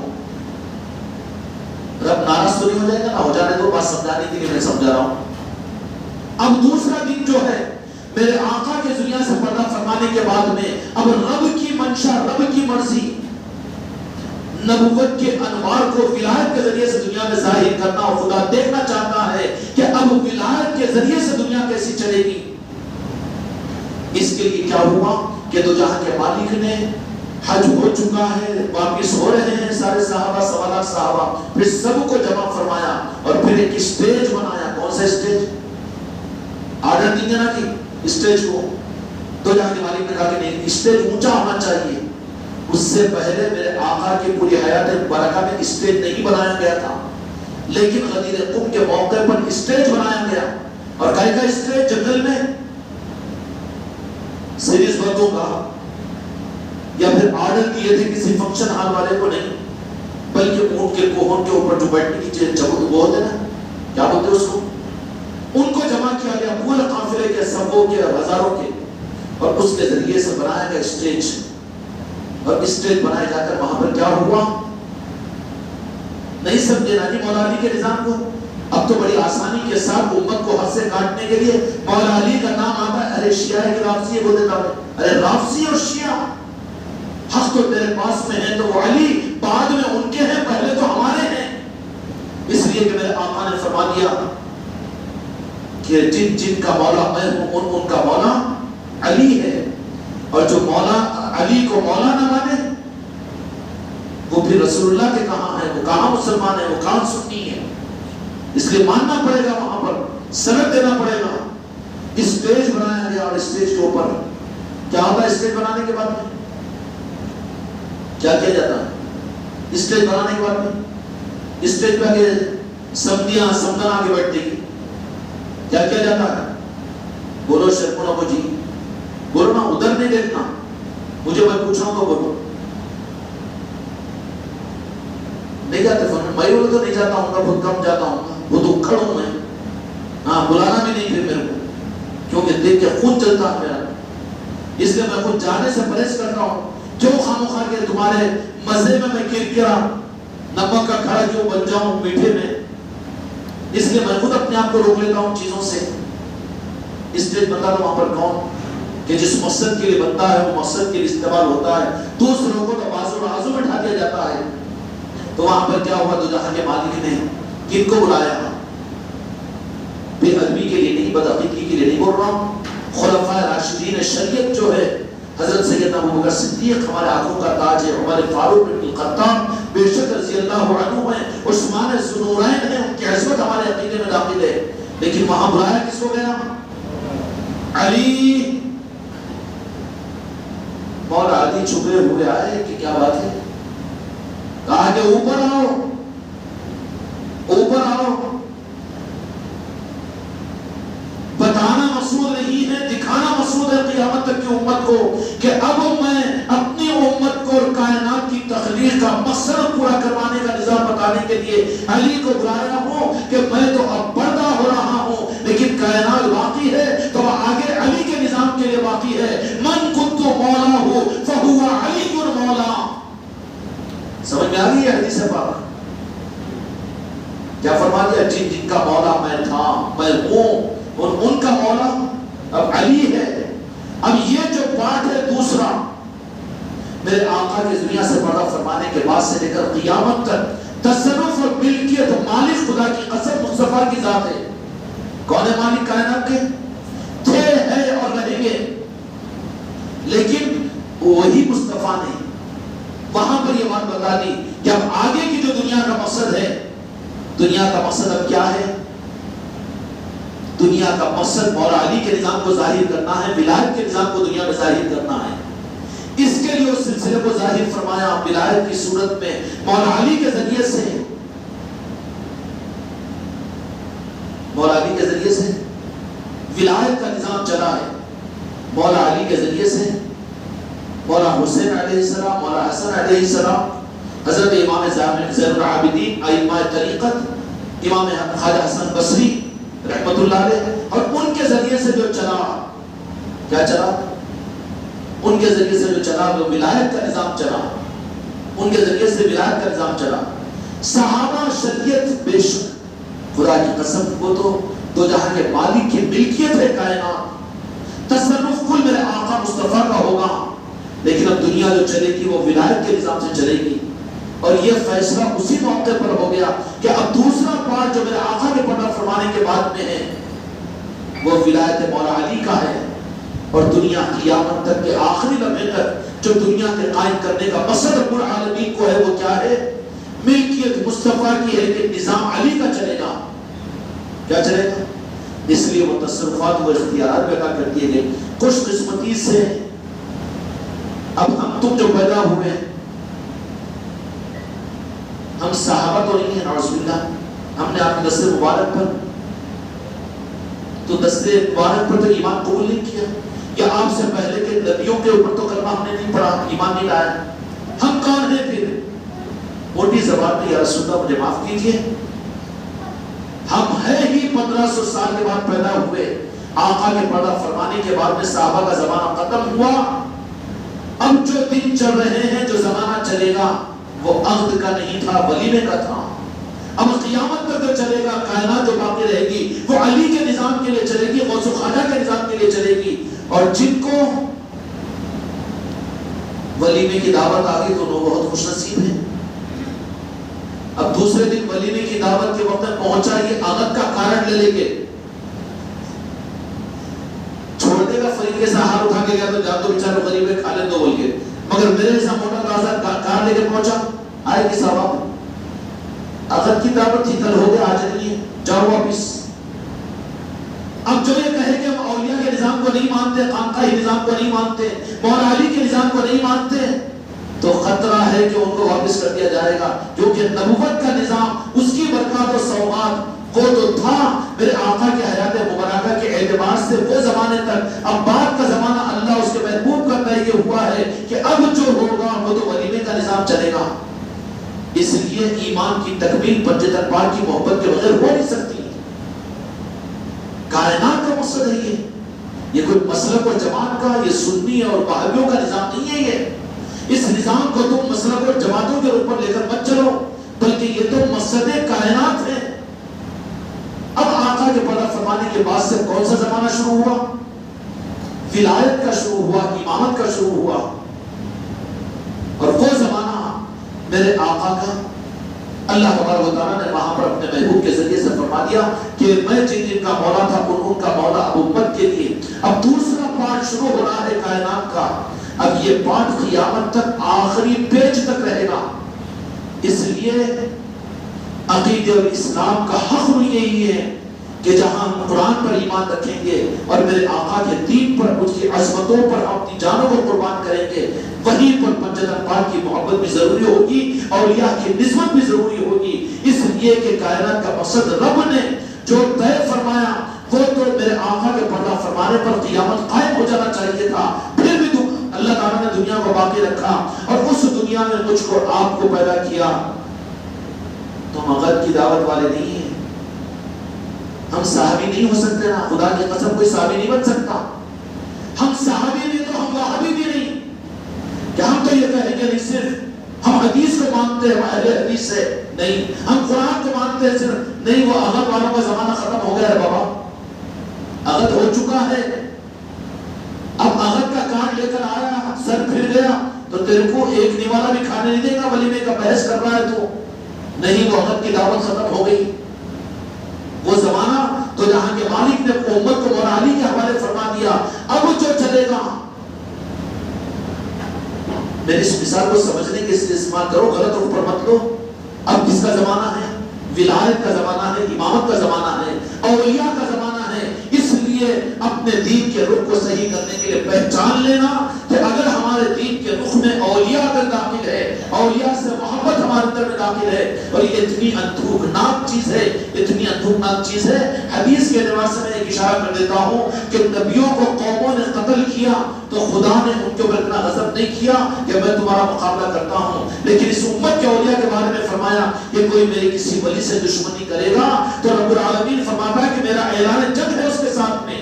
رب ناراض تو نہیں ہو جائے گا؟ نہ ہو جانے دو، بات سمجھانے کے لیے میں سمجھا رہا ہوں۔ اب دوسرا دن جو ہے میرے آقا کے دنیا سے پردہ فرمانے کے بعد میں اب رب کی منشا، رب کی مرضی، نبوت کے انوار کو ولایت کے ذریعے سے دنیا میں ظاہر کرنا، اور خدا دیکھنا چاہتا ہے کہ اب ولایت کے ذریعے سے دنیا کیسی چلے گی۔ اس کے لیے کیا ہوا کہ دو جہاں کے مالک نے، حج ہو چکا ہے، واپس ہو رہے ہیں سارے صحابہ، 1.25 صحابہ، پھر سب کو جمع فرمایا اور پھر ایک اسٹیج بنایا۔ کون سا اسٹیج؟ آرڈر دیں گے نا کہ اسٹیج کو، دو جہاں کے مالک نے کہا کہ نہیں، اسٹیج اونچا ہونا چاہیے۔ اس سے پہلے میرے آقا کی پوری حیات مبارکہ میں اسٹیج نہیں بنایا گیا تھا، لیکن غدیر قم کے موقع پر اسٹیج بنایا گیا۔ اور کہے گا اسٹیج جنگل میں سیریز بندوں کا، یا پھر آرڈر دیے تھے کسی فنکشن ہال والے کو نہیں، بلکہ اونٹ کے کوہن کے اوپر جو بیٹھنے کی جگہ وہ ہوتے نا، کیا بولتے ہیں اس کو، ان کو جمع کیا گیا، پورے قافلے کے، سبوں کے اور ہزاروں کے، اور اس کے ذریعے سے بنایا گیا اسٹیج۔ اور اسٹیج بنائے جا کر وہاں پر کیا ہوا؟ نہیں سمجھے نا جی مولا علی کے نظام کو؟ اب تو بڑی آسانی کے ساتھ امت کو حد سے کاٹنے کے لیے مولا علی کا نام آتا ہے، ارے شیعہ ہے کہ رافضی ہے، بول دیتا ہوں، ارے رافضی اور شیعہ، حق تو تیرے پاس میں ہے، تو وہ علی بعد میں ان کے ہیں، پہلے تو ہمارے ہیں۔ اس لیے کہ میرے آقا نے فرما دیا کہ جن جن کا مولا میں ہوں ان کا مولا علی ہے، اور جو مولا علی کو مولا نہ مانے وہ پھر رسول اللہ کے کہاں ہے، وہ کہاں مسلمان ہے، وہ کہاں سنی ہے۔ اس لیے ماننا پڑے گا، وہاں پر سند دینا پڑے گا۔ اسٹیج بنایا گیا، اور اسٹیج کے اوپر کیا ہوتا ہے؟ اسٹیج بنانے کے بعد میں کیا کیا جاتا ہے؟ اسٹیج بنانے کے بعد میں اسٹیج پہ آگے سمدیاں سمدن آگے بیٹھتے گی، کیا کیا جاتا ہے؟ بولو شرمون ابو جی، بولو نا، ادھر نہیں دیکھنا، مجھے میں پوچھ رہا ہوں تو بولو۔ نہیں جاتے فون میں، میں تو نہیں جاتا ہوں گا، بہت کم جاتا ہوں گا، وہ تو کھڑ ہوں میں، ہاں بلانا بھی نہیں پھر میرے کو، کیونکہ دیکھ کے خون چلتا ہے میرا، اس لیے میں خود جانے سے پرہیز کرتا ہوں۔ کیوں خامخواہ کے تمہارے مزے میں کرکرا نمک کا کھڑا کیوں بن جاؤں میٹھے میں، اس لیے میں خود اپنے آپ کو روک لیتا ہوں چیزوں سے۔ اسٹیج بنتا تو وہاں پر کون کہ جس مقصد کے لیے بنتا ہے وہ مقصد کے لیے استعمال ہوتا ہے، دوسروں کو تو بازو رازو میں ڈھا دیا جاتا ہے۔ تو وہاں پر کیا ہوا؟ دو جہاں کے مالک نے کن کو بلایا؟ بے ادبی کے لیے نہیں، بدعقیدگی کے لیے نہیں بول رہا ہوں، خلفائے راشدین شریعت جو ہے، حضرت سیدنا ابوبکر صدیق ہمارے آنکھوں کا تاج ہے، عمر فاروق بن الخطاب بے شک رضی اللہ عنہ ہیں، عثمان ذوالنورین ہیں، ان کی عظمت ہمارے عقیدے میں داخل ہے، لیکن وہاں بلایا کس کو گیا؟ علی۔ مولا علی چھپے ہوئے آئے کہ کیا بات ہے؟ کہا کہ اوپر آؤ، اوپر آؤ۔ بتانا مقصود نہیں ہے، دکھانا مقصود ہے قیامت تک کی امت کو کہ اب میں اپنی امت کو اور کائنات کی تخلیق کا مقصد پورا کروانے کا نظام بتانے کے لیے علی کو بلایا ہوں کہ میں تو اب بڑا ہو رہا ہوں، لیکن کائنات باقی ہے، تو آگے علی کے نظام کے لیے باقی ہے۔ من کنت مولا ہو فہو علی مولا۔ سمجھ میں آ گئی ہے حدیث پاک؟ کیا فرما دیا؟ جن جن کا مولا میں تھا، میں ہوں، ان کا مولا اب علی ہے۔ اب یہ جو پارٹ ہے دوسرا، میرے آقا کی دنیا سے پردہ فرمانے کے بعد سے لے کر قیامت تک تصرف اور ملکیت مالک خدا کی قسم مصطفیٰ کی ذات ہے۔ کون ہے مالک کائنات کے؟ تھے، ہے اور رہیں گے، لیکن وہی مصطفیٰ نے وہاں پر یہ بات بتا دی کہ اب آگے کی جو دنیا کا مقصد ہے، دنیا کا مقصد اب کیا ہے؟ دنیا کا مقصد مولا علی کے نظام کو ظاہر کرنا ہے، ولایت کے نظام کو دنیا میں ظاہر کرنا ہے۔ اس کے لیے اس سلسلے کو ظاہر فرمایا ولایت کی صورت میں مولا علی کے ذریعے سے، مولا علی کے ذریعے سے ولایت کا نظام چلا ہے۔ مولا علی کے ذریعے سے مولا حسین علیہ السلام، مولا حسن علیہ السلام، حضرت امام زین العابدین، ائمہ طریقت، امام خواجہ حسن بصری رحمت اللہ علیہ، اور ان کے ذریعے سے جو چلا، کیا چلا؟ ان کے ذریعے سے جو چلا وہ ولایت کا نظام چلا، ان کے ذریعے سے ولایت کا نظام چلا۔ صحابہ شریعت بے شک خدا کی قسم وہ تو دو جہاں کے مالک کی ملکیت ہے کائنات، تصرف کل میرے آقا مصطفیٰ کا ہوگا، لیکن اب دنیا جو چلے گی وہ ولایت کے نظام سے چلے گی۔ اور یہ فیصلہ اسی موقع پر ہو گیا کہ اب دوسرا پارٹ جو میرے آقا کے پردہ فرمانے کے بعد میں ہے وہ ولایت مولا علی کا ہے، اور دنیا قیامت تک کے آخری لمحے تک جو دنیا کے قائم کرنے کا مقصد رب العالمین کو ہے وہ کیا ہے؟ ملکیت مصطفیٰ کی ہے کہ نظام علی کا چلے گا۔ کیا چلے گا؟ اس لیے وہ تصرفات و اختیارات پیدا کر دیے گئے۔ خوش قسمتی سے اب ہم تم جو پیدا ہوئے ہم صحابہ تو نہیں ہیں، نعوذ باللہ، ہم نے آپ کے دستے مبارک پر تو دستے مبارک پر تو ایمان قبول نہیں کیا، یا آپ سے پہلے کے نبیوں کے اوپر تو کلمہ ہم نے نہیں پڑھا، ایمان نہیں لایا۔ ہم کون ہیں پھر؟ موٹی زبان میں یا رسول اللہ مجھے معاف کیجئے، ہم ہیں ہی 1500 سال کے بعد پیدا ہوئے، آقا کے پردہ فرمانے کے بعد میں صحابہ کا زمانہ ختم ہوا۔ اب جو دن چل رہے ہیں، جو زمانہ چلے گا وہ عہد کا نہیں تھا، ولیمے کا تھا۔ اب قیامت تک جو چلے گا، کائنات جو باقی رہے گی وہ علی کے نظام کے لیے چلے گی، غوث و خواجہ کے نظام کے لیے چلے گی، اور جن کو ولیمے کی دعوت آ گئی تو وہ بہت خوش نصیب ہیں۔ اب دوسرے دن ولیمے کی دعوت کے وقت پہنچا، یہ عہد کا کارڈ لے لے کے چھوڑ دے گا، فریق کے ساتھ ہاتھ اٹھا کے گیا تو جان تو بیچارے غریب ہے، کھا لیں دو بول کے، مگر میرے جیسا موٹا تازہ کار لے کے پہنچا، آئے گی صاحب عہد کی دعوت تھی، کل ہو گیا، آج نہیں ہے، جاؤ واپس۔ اب جو یہ کہے کہ ہم اولیاء کے نظام کو نہیں مانتے، خانقاہی نظام کو نہیں مانتے، مولا علی کے نظام کو نہیں مانتے، تو خطرہ ہے کہ ان کو واپس کر دیا جائے گا، کیونکہ نبوت کا نظام، اس کی برکات و سوغات وہ تو تھا میرے آقا کے حیات مبارکہ کے اعتبار سے وہ زمانے تک۔ اب بعد کا زمانہ اللہ اس کے محبوب کرتا ہے، یہ ہوا ہے کہ اب جو ہوگا وہ تو ولیمے کا نظام چلے گا۔ اس لیے ایمان کی تکمیل پنجتن پاک کی محبت کے بغیر ہو نہیں سکتی۔ کائنات کا مقصد ہے یہ کوئی مسلک اور جماعت کا، یہ سنی اور وہابیوں کا نظام نہیں ہے۔ یہ اس نظام کو تم مسلک اور جماعتوں کے اوپر لے کر مت چلو، بلکہ یہ تو مقصد کائنات ہے۔ اب آقا کے پردہ فرمانے کے بعد سے کون سا زمانہ شروع ہوا؟ ولایت کا شروع ہوا، امامت کا شروع ہوا، اور وہ زمانہ میرے آقا کا اللہ تبارک و تعالیٰ نے وہاں پر اپنے محبوب کے ذریعے سے فرما دیا کہ میں جن جن کا مولا تھا ان کا مولا اب امت کے لیے۔ اب دوسرا پارٹ شروع ہو رہا ہے کائنات کا، اب یہ پارٹ قیامت تک آخری پیج تک رہے گا۔ اس لیے عقیدے اور اسلام کا حق یہی ہے کہ جہاں ہم قرآن پر ایمان رکھیں گے اور میرے آقا کے دین پر، اس کی عظمتوں پر اپنی جانوں کو قربان کریں گے، وہیں پر پنجتن پاک کی محبت بھی ضروری ہوگی، اولیاء کی نسبت بھی ضروری ہوگی۔ اس لیے کہ کائنات کا مقصد رب نے جو طے فرمایا وہ تو میرے آقا کے پردہ فرمانے پر قیامت قائم ہو جانا چاہیے تھا، پھر بھی اللہ تعالیٰ نے دنیا کو باقی رکھا اور اس دنیا میں مجھ کو آپ کو پیدا کیا۔ تو ہم عقد کی دعوت والے نہیں ہیں، ہم صحابی نہیں ہو سکتے، نا خدا کی قسم کوئی صحابی نہیں بن سکتا۔ ہم صحابی نہیں تو ہم وہابی بھی نہیں، کہ ہم تو یہ کہیں کہ نہیں صرف ہم حدیث کو مانتے ہیں، ہم اہل حدیث سے نہیں، ہم قرآن کو مانتے ہیں صرف نہیں، وہ عقد والوں کا زمانہ ختم ہو گیا ہے بابا، عقد ہو چکا ہے۔ اب عقد کا کارڈ لے کر آیا، سر پھر گیا تو تیرے کو ایک نوالا بھی کھانے نہیں دے گا، ولیمے کا بحث کر رہا ہے تو نہیں، وہ عقد کی دعوت ختم ہو گئی۔ وہ زمانہ تو جہاں کے مالک نے امت کو مولا علی کے حوالے فرما دیا، اب جو چلے گا، میں اس مثال کو سمجھنے کے اس استعمال کرو، غلط رخ پر مت لو۔ اب کس کا زمانہ ہے؟ ولایت کا زمانہ ہے، امامت کا زمانہ ہے، اولیاء کا زمانہ ہے۔ اس لیے اپنے دین کے رخ کو صحیح کرنے کے لیے پہچان لینا کہ اگر ہمارے دین کے رخ میں اولیاء اگر داخل ہے، اولیاء سے محبت ہمارے اندر میں داخل ہے، اور یہ اتنی اندھوکناک چیز ہے، اتنی اندھوکناک چیز ہے، حدیث کے اعتبار سے میں ایک اشارہ کر دیتا ہوں کہ نبیوں کو قوموں نے قتل کیا تو خدا نے ان کے اوپر اتنا غضب نہیں کیا کہ میں تمہارا مقابلہ کرتا ہوں، لیکن اس امت کے اولیاء کے بارے میں فرمایا کہ کوئی میرے کسی ولی سے دشمنی کرے گا تو رب العالمین فرماتا ہے کہ میرا اعلان جنگ ہے اس کے ساتھ میں،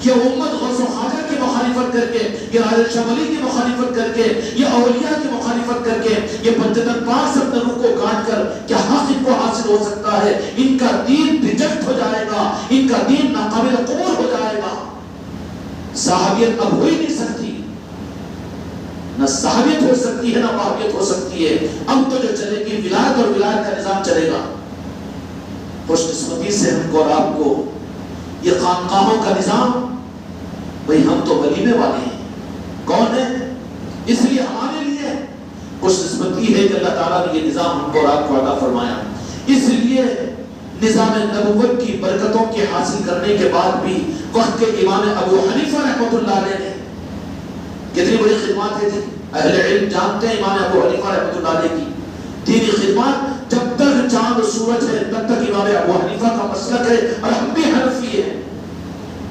یہ امت غوث و خواجہ کی مخالفت کر کے، یہ راجہ شاہ ولی کی مخالفت کر کے، یہ اولیاء کی مخالفت کر کے، یہ پنجتن پاک سے اپنے روح کو کاٹ کر کیا حق ان کو حاصل ہو سکتا ہے؟ ان کا دین ریجیکٹ ہو جائے گا، ان کا دین ناقابل قبول ہو جائے گا۔ صحابیت اب ہو ہی نہیں سکتی، نہ صحابیت ہو سکتی ہے نہ وہابیت ہو سکتی ہے۔ اب تو جو چلے گی ولایت اور ولایت کا نظام چلے گا۔ خوش قسمتی سے ہم کو اور آپ کو یہ خانقاہوں کا نظام، بھئی ہم تو ولیمے والے ہیں، کون ہے؟ اس لیے ہمارے لیے خوش قسمتی ہے کہ اللہ تعالیٰ نے یہ نظام ہم کو اور آپ کو عطا فرمایا۔ اس لیے نظام نبوت کی برکتوں کے حاصل کرنے کے بعد بھی وقت کے امام ابو حنیفہ رحمۃ اللہ علیہ نے کتنی بڑی خدمات ہے تھی۔ اہل علم جانتے ہیں امام ابو حنیفہ رحمۃ اللہ علیہ کی دینی خدمات، جب تک چاند سورج ہے تب تک امام ابو حنیفہ کا مسلک ہے اور ہم بھی حنفی ہیں۔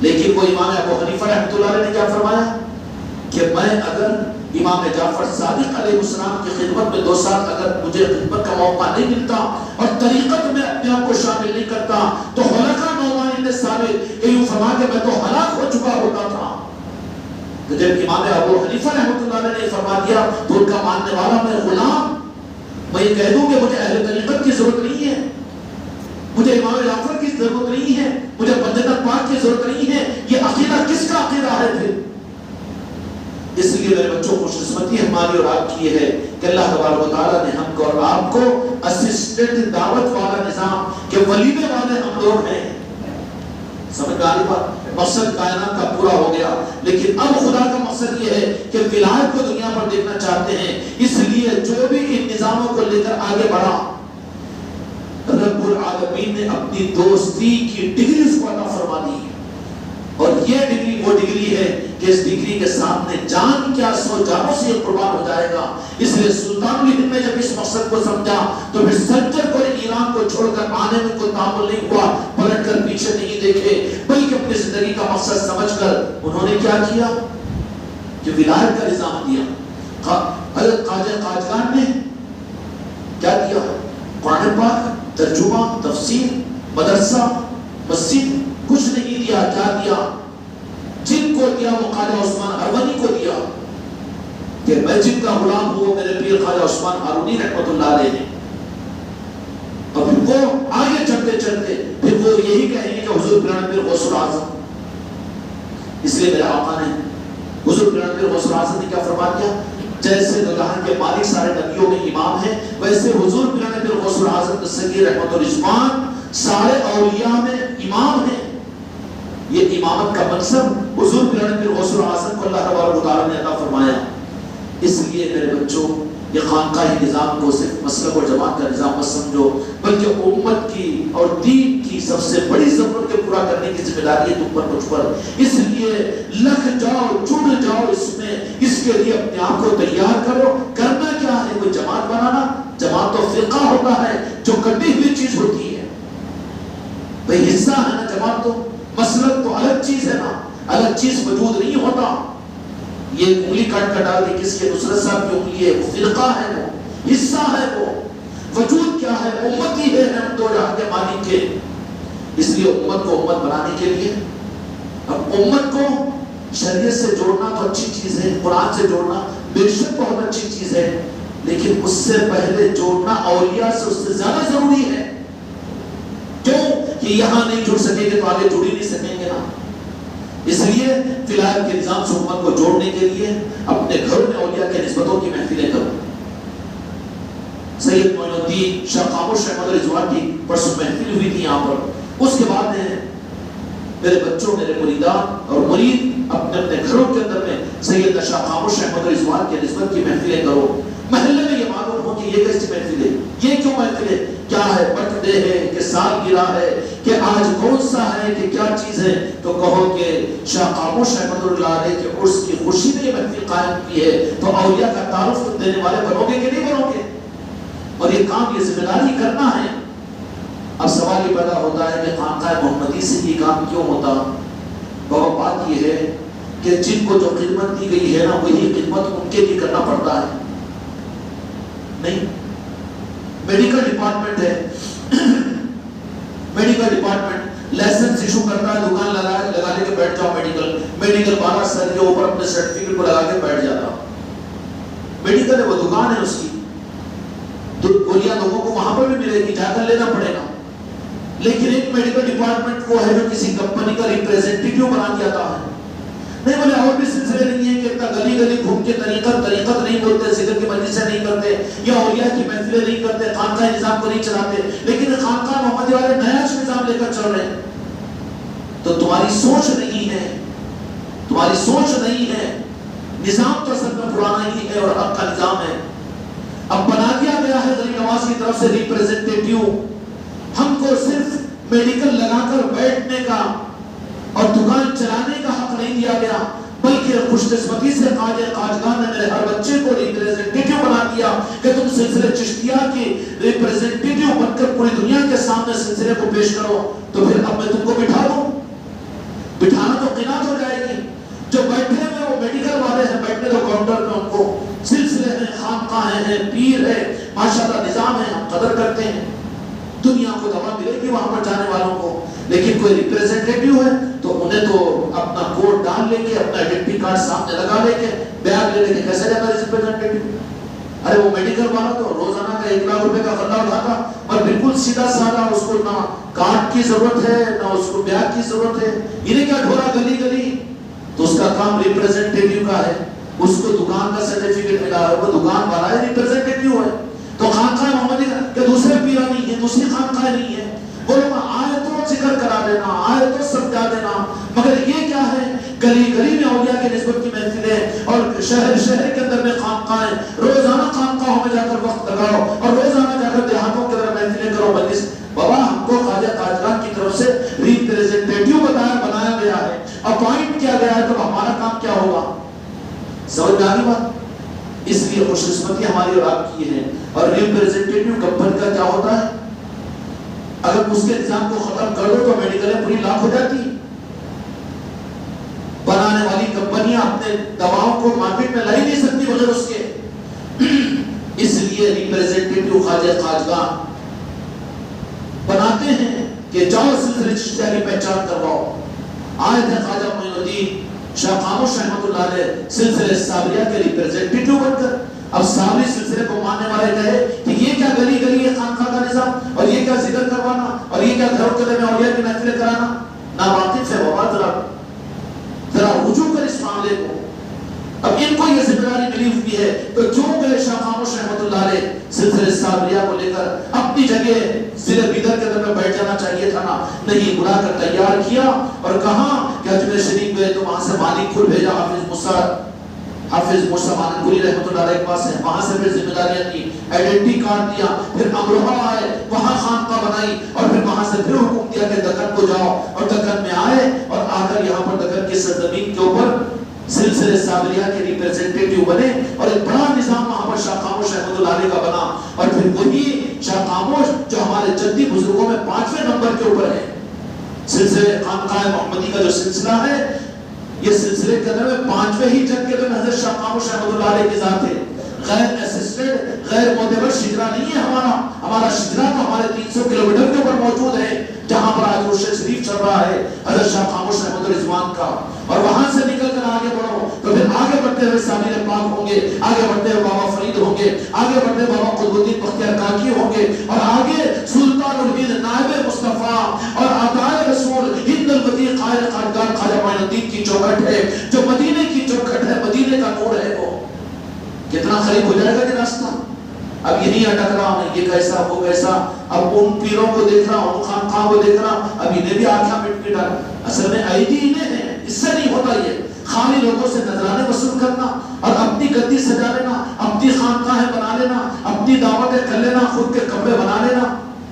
لیکن وہ امام ابو حنیفہ رحمۃ اللہ علیہ نے کیا فرمایا کہ میں اگر امام جعفر صادق علیہ السلام کی خدمت میں 2 سال اگر مجھے خدمت کا موقع نہیں ملتا اور طریقت میں اپنے آپ کو شامل نہیں کرتا تو خلقہ نعمان بن ثابت یوں فرما کہ میں تو ہلاک ہو چکا ہوتا تھا۔ تو جب امام ابو حنیفہ رحمۃ اللہ علیہ نے فرما دیا تو ان کا ماننے والا میں غلام، میں یہ کہہ دوں کہ مجھے اہل طریقت کی ضرورت نہیں ہے، مجھے امام جعفر کی ضرورت نہیں ہے، مجھے پنجتن پاک کی ضرورت نہیں ہے، یہ عقیدہ کس کا عقیدہ ہے پھر؟ اس لیے میرے بچوں خوش قسمتی ہماری اور آپ کی ہے کہ اللہ تبارک و تعالیٰ نے ہم کو اور آپ کو اسسٹنٹ دعوت والا نظام کہ ولیمے والے ہم لوگ ہیں۔ سمجھ میں آ رہی بات؟ مقصد کائنات کا پورا ہو گیا، لیکن اب خدا کا مقصد یہ ہے کہ ولایت کو دنیا پر دیکھنا چاہتے ہیں۔ اس لیے جو بھی ان نظاموں کو لے کر آگے بڑھا، رب العالمین نے اپنی دوستی کی ڈگری اس کو عطا فرما دی، اور یہ ڈگری وہ ڈگری ہے کہ اس ڈگری کے سامنے جان کیا 100 جانوں سے قربان ہو جائے گا۔ اس لیے سلطان الہند نے جب اس مقصد کو سمجھا تو پھر سجر کو ایران کو چھوڑ کر آنے میں کوئی تعامل نہیں ہوا، پلٹ کر پیچھے نہیں دیکھے، بلکہ اپنی زندگی کا مقصد سمجھ کر انہوں نے کیا کیا کہ ولایت کا نظام دیا۔ حضرت خواجہ قاجگان نے کیا دیا؟ قرآن پاک، ترجمہ، تفسیر، مدرسہ، مسجد، کچھ نہیں دیا۔ کیا دیا؟ جن کو دیا وہ خواجہ عثمان ہرونی کو دیا کہ میں جن کا غلام ہوں میرے پیر خواجہ عثمان ہارونی رحمۃ اللہ علیہ نے۔ اور پھر وہ آگے چلتے چلتے پھر وہ یہی کہیں گے کہ حضور پیرانا پیر غوث الاعظم۔ اس لیے میرے آقا نے حضور پیرانا پیر غوث الاعظم نے کیا فرما دیا؟ جیسے دو جہاں کے مالک سارے نبیوں میں امام ہیں، ویسے حضور پیرانا پیر غوث الاعظم دستگیر رحمۃ الرضوان سارے اولیاء میں امام ہیں۔ یہ امامت کا منصب حضور پیرانا پیر غوث الاعظم کو اللہ تبارک و تعالیٰ نے عطا فرمایا۔ اس لیے میرے بچوں یہ خانقاہی نظام کو صرف مسلک اور جماعت کا نظام مت سمجھو، بلکہ امت کی اور دین کی سب سے بڑی ضرورت کے پورا کرنے کی ذمہ داری ہے تم پر، مجھ پر۔ اس لیے لگ جاؤ، جڑ جاؤ اس میں، اس کے لیے اپنے آپ کو تیار کرو۔ کرنا کیا ہے؟ کوئی جماعت بنانا؟ جماعت تو فرقہ ہوتا ہے جو کٹی ہوئی چیز ہوتی ہے، بھئی حصہ ہے نا جماعت، تو مسلک تو الگ چیز ہے نا، الگ چیز وجود نہیں ہوتا۔ یہ انگلی کاٹ کر ڈال دی کس کے؟ نصرت صاحب کی انگلی ہے، وہ فرقہ ہے، وہ حصہ ہے، وہ وجود کیا ہے؟ امتی ہے ہم دو جہاں کے مالک کے۔ اس لیے امت کو امت بنانے کے لیے اب امت کو شریعت سے جوڑنا تو اچھی چیز ہے، قرآن سے جوڑنا بے شک بہت اچھی چیز ہے، لیکن اس سے پہلے جوڑنا اولیاء سے اس سے زیادہ ضروری ہے۔ کیوں کہ یہاں نہیں جڑ سکیں گے تو آگے جڑ ہی نہیں سکیں گے نا۔ اس لیے فی الحال کے نظام سے امت کو جوڑنے کے لیے اپنے گھروں میں اولیاء کے نسبتوں کی محفلیں کرو۔ سید معین الدین شاہ خاموش احمد رضوان کی پرسوں محفل ہوئی تھی یہاں پر۔ اس کے بعد میرے بچوں، میرے مریدان اور مرید اپنے اپنے گھروں کے اندر میں سید شاہ خاموش احمد رضوان کے نسبت کی محفلیں کرو۔ محلے میں یہ معلوم ہو کہ یہ کیسی محفل ہے، یہ کیوں محفل ہے، کیا ہے، برتھ ڈے ہے کہ سالگرہ ہے کہ آج کون سا ہے کہ کیا چیز ہے، تو کہو کہ شاہ خاموش احمد اللہ علیہ کے عرس کی خوشی میں یہ محفل قائم کی ہے، تو اولیاء کا تعارف دینے والے بنو گے کہ نہیں بنو گے؟ اور یہ کام، یہ ذمہ داری کرنا ہے۔ اب سوال یہ پیدا ہوتا ہے کہ خانقاہ محمدی سے یہ کام کیوں ہوتا؟ بابا بات یہ ہے کہ جن کو جو خدمت دی گئی ہے نا وہی خدمت ان کے لیے کرنا پڑتا ہے۔ نہیں، میڈیکل ڈپارٹمنٹ ہے، میڈیکل ڈپارٹمنٹ لائسنس ایشو کرتا ہے، دکان لگانے کے بیٹھ جاؤ میڈیکل میڈیکل والا سر کے اوپر اپنے سرٹیفکیٹ کو لگا کے بیٹھ جاتا. میڈیکل ہے، وہ دکان ہے اس کی، گولیاں لوگوں کو وہاں پر بھی ملے گی، جا کر لینا پڑے گا. لیکن ایک میڈیکل ڈپارٹمنٹ وہ ہے جو کسی کمپنی کا ریپریزنٹیٹیو بنا دیا تھا. نہیں بولے اور بھی سلسلے نہیں ہیں کہ اتنا گلی گلی گھوم کے طریقت نہیں بولتے، ذکر کی مجلسیں نہیں کرتے، یا اولیاء کی محفلیں نہیں کرتے، خانقاہ نظام کو نہیں چلاتے، لیکن خانقاہ محمدی والے نیا نظام لے کر چل رہے ہیں. تو تمہاری سوچ نہیں ہے، تمہاری سوچ نہیں ہے. نظام تو اصل میں پرانا ہی ہے اور اب کا نظام ہے. اب بنا دیا گیا ہے غریب نواز کی طرف سے ریپریزنٹیٹیو. ہم کو صرف میڈیکل لگا کر بیٹھنے کا اور دکان چلانے کا حق نہیں دیا گیا، بلکہ خوش قسمتی سے خواجگان نے میرے ہر بچے کو ریپریزنٹیٹیو بنا دیا کہ تم سلسلے چشتیہ کی ریپریزنٹیٹیو بن کر پوری دنیا کے سامنے سلسلے کو پیش کرو. تو پھر اب میں تم کو بٹھا دوں؟ بٹھانا تو قناعت ہو جائے گی. جو بیٹھے ہوئے وہ میڈیکل والے ہیں، بیٹھنے تو کاؤنٹر میں، ان کو سلسلے ہیں، خانقاہ ہیں، پیر ہے، ماشاءاللہ نظام ہے، ہم قدر کرتے ہیں. دنیا کو دوا ملے گی وہاں پر جانے والوں کو. لیکن کوئی ریپریزنٹیٹیو ہے تو انہیں تو اپنا کوٹ ڈال لے کے، اپنا آئیڈینٹی کارڈ سامنے لگا لے کے، بیگ لے لے کے کیسے جاتا ہے ریپریزنٹیٹیو؟ ارے وہ میڈیکل والا تو روزانہ کا 1 لاکھ روپے کا غلہ اٹھاتا، اور بالکل سیدھا سادہ، اس کو نہ کارڈ کی ضرورت ہے نہ اس کو بیگ کی ضرورت ہے. انہیں کیا ڈھورا گلی گلی؟ تو اس کا کام ریپریزنٹیٹیو کا ہے. اس کو دکان کا سرٹیفکیٹ ملا ہے، وہ دکان والا ہے، ریپریزنٹیٹیو ہے. تو خانقاہ محمدی کہ دوسرے پیرا نہیں ہے، دوسری خانقاہ نہیں ہے. وہ لوگ آئے تو ذکر کرا دینا، آئے تو سمجھا دینا، مگر یہ کیا ہے؟ گلی گلی میں اولیاء کی نسبت کی محفلیں اور شہر شہر کے اندر میں خانقاہیں. روزانہ خانقاہوں میں جا کر وقت لگاؤ اور روزانہ جا کر دیہاتوں کے اندر محفلیں کرو. مجلس بابا ہم کو خواجہ تاجگان کی طرف سے ریپریزنٹیٹیو بنایا گیا ہے، اپوائنٹ کیا گیا ہے، تو ہمارا کام کیا ہوگا؟ سمجھ میں آ گئی بات؟ اس لیے خوش قسمتی ہماری اور آپ کی ہے. اور ریپریزنٹیٹیو کمپنی کا کیا ہوتا ہے؟ اگر اس کے نظام کو ختم کر دو تو میڈیکلیں پوری لاکھ ہو جاتی. بنانے والی کمپنیاں اپنے دواؤں کو مارکیٹ میں لائی نہیں سکتی بغیر اس کے. اس لیے ریپریزنٹیٹیو خواجگان بناتے ہیں کہ جاؤ سلسلے چشتیہ کی پہچان کرواؤ. آئے تھے خواجہ معین الدین شاہ خاموش رحمۃ اللہ علیہ سلسلے صابریہ کے ریپریزنٹیٹیو بن کر. اب صابری سلسلے کو ماننے والے کہے کہ یہ کیا گلی گلی ہے خانقاہ کا نظام، اور یہ کیا ذکر کروانا، اور یہ کیا گھروں کے میں اولیاء کی محفلیں کرانا. ناواقف ہے بابا، ذرا رجوع کر اس معاملے کو. اب ان کو یہ ذمہ داری ملی ہوئی ہے تو جو گئے شاہ خاموش رحمۃ اللہ علیہ سلسلے صابریہ کو لے کر اپنی جگہ ضلع بیدر کے اندر میں بیٹھ جانا چاہیے تھا نا. نہیں، بلا کر تیار کیا اور کہا کہ اجمیر شریف گئے تو وہاں سے مالک کو بھیجا، حافظ موسیٰ ماننپوری رحمۃ اللہ علیہ کے پاس ہے، وہاں سے پھر ذمہ داریاں دی، آئیڈینٹی کارڈ دیا، پھر امروہہ آئے، وہاں خانقاہ بنائی، اور پھر وہاں سے پھر حکم دیا کہ دکن کو جاؤ، اور دکن میں آئے اور آ کر یہاں پر دکن کی سرزمین کے اوپر سلسلے صابریہ کے ریپریزنٹیٹیو بنے. اور ایک بڑا نظام وہاں پر شاہ خاموش رحمۃ اللہ علیہ کا بنا. اور پھر وہی شاہ خاموش جو ہمارے جدی بزرگوں میں 5ویں نمبر کے اوپر ہے. سلسلے خانقاہ محمدی کا جو سلسلہ ہے، یہ سلسلے کے اندر میں 5ویں ہی جد کے اندر حضرت شاہ خاموش رحمۃ اللہ علیہ کی ذات ہے. غیر اسسٹڈ، غیر معتبر شجرا نہیں ہے ہمارا شجرا تو ہمارے 300 کلومیٹر کے اوپر موجود ہے، جہاں پر آج روشن شریف چل رہا ہے حضرت شاہ خاموش رحمۃ الرضوان کا. اور وہاں سے نکل کر آگے بڑھو تو پھر آگے بڑھتے ہوئے سامیر پاک ہوں گے، آگے بڑھتے ہوئے بابا فرید ہوں گے، آگے بڑھتے بابا قطب الدین بختیار کاکی ہوں گے، اور آگے سلطان الہند نائب مصطفیٰ اور عطائے رسول ہند البدیع قائل خانقاہ خواجہ معین الدین کی چوکھٹ ہے، جو مدینے کی چوکھٹ ہے، مدینے کا نور ہے. وہ کتنا قریب ہو جائے گا یہ راستہ. اب یہی اٹک رہا ہوں، یہ کیسا وہ کیسا. اب ان پیروں کو دیکھ رہا ہوں، خانقاہ کو دیکھ رہا ہوں، اب انہیں بھی آنکھیں مٹ کے ڈال. اصل میں آئیڈی انہیں ہے، اس سے نہیں ہوتا. یہ خالی لوگوں سے نذرانے وصول کرنا اور اپنی گدی سجا لینا، اپنی خانقاہیں بنا لینا، اپنی دعوتیں کر لینا، خود کے کمرے بنا لینا.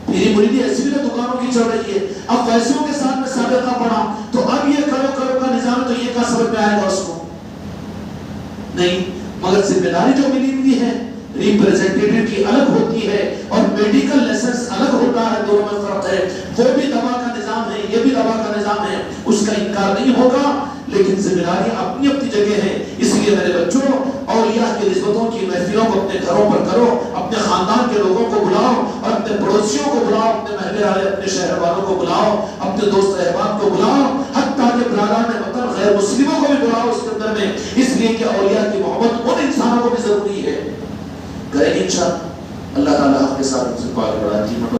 میری مریدی ایسی بھی دکانوں کی چل رہی ہے. اب ویسوں کے ساتھ میں سابقہ پڑھا تو اب یہ کرو کا نظام تو یہ کیا سمجھ میں آئے گا اس کو؟ نہیں. مگر ذمہ داری جو ملی ہوئی ہے ریپریزنٹیٹیو کی الگ ہوتی ہے اور میڈیکل لائسنس الگ ہوتا ہے. دونوں میں فرق ہے. وہ بھی دوا کا نظام ہے، یہ بھی دوا کا نظام ہے، اس کا انکار نہیں ہوگا. لیکن ذمہ داری اپنی اپنی جگہ ہے. اس لیے میرے بچوں، اولیاء کی نسبتوں کی محفلوں کو اپنے گھروں پر کرو، اپنے خاندان کے لوگوں کو بلاؤ اور اپنے پڑوسیوں کو بلاؤ، اپنے محلے والے، اپنے شہر والوں کو بلاؤ، اپنے دوست احباب کو بلاؤ، حتیٰ کہ برادران وطن غیر غیر مسلموں کو بھی بلاؤ اس کے اندر میں، اس لیے کہ اولیاء کی محبت ان انسانوں کو بھی ضروری ہے. کریں گے انشاءاللہ. اللہ تعالیٰ آپ کے ساتھ مجھ سے پاک بڑھائے.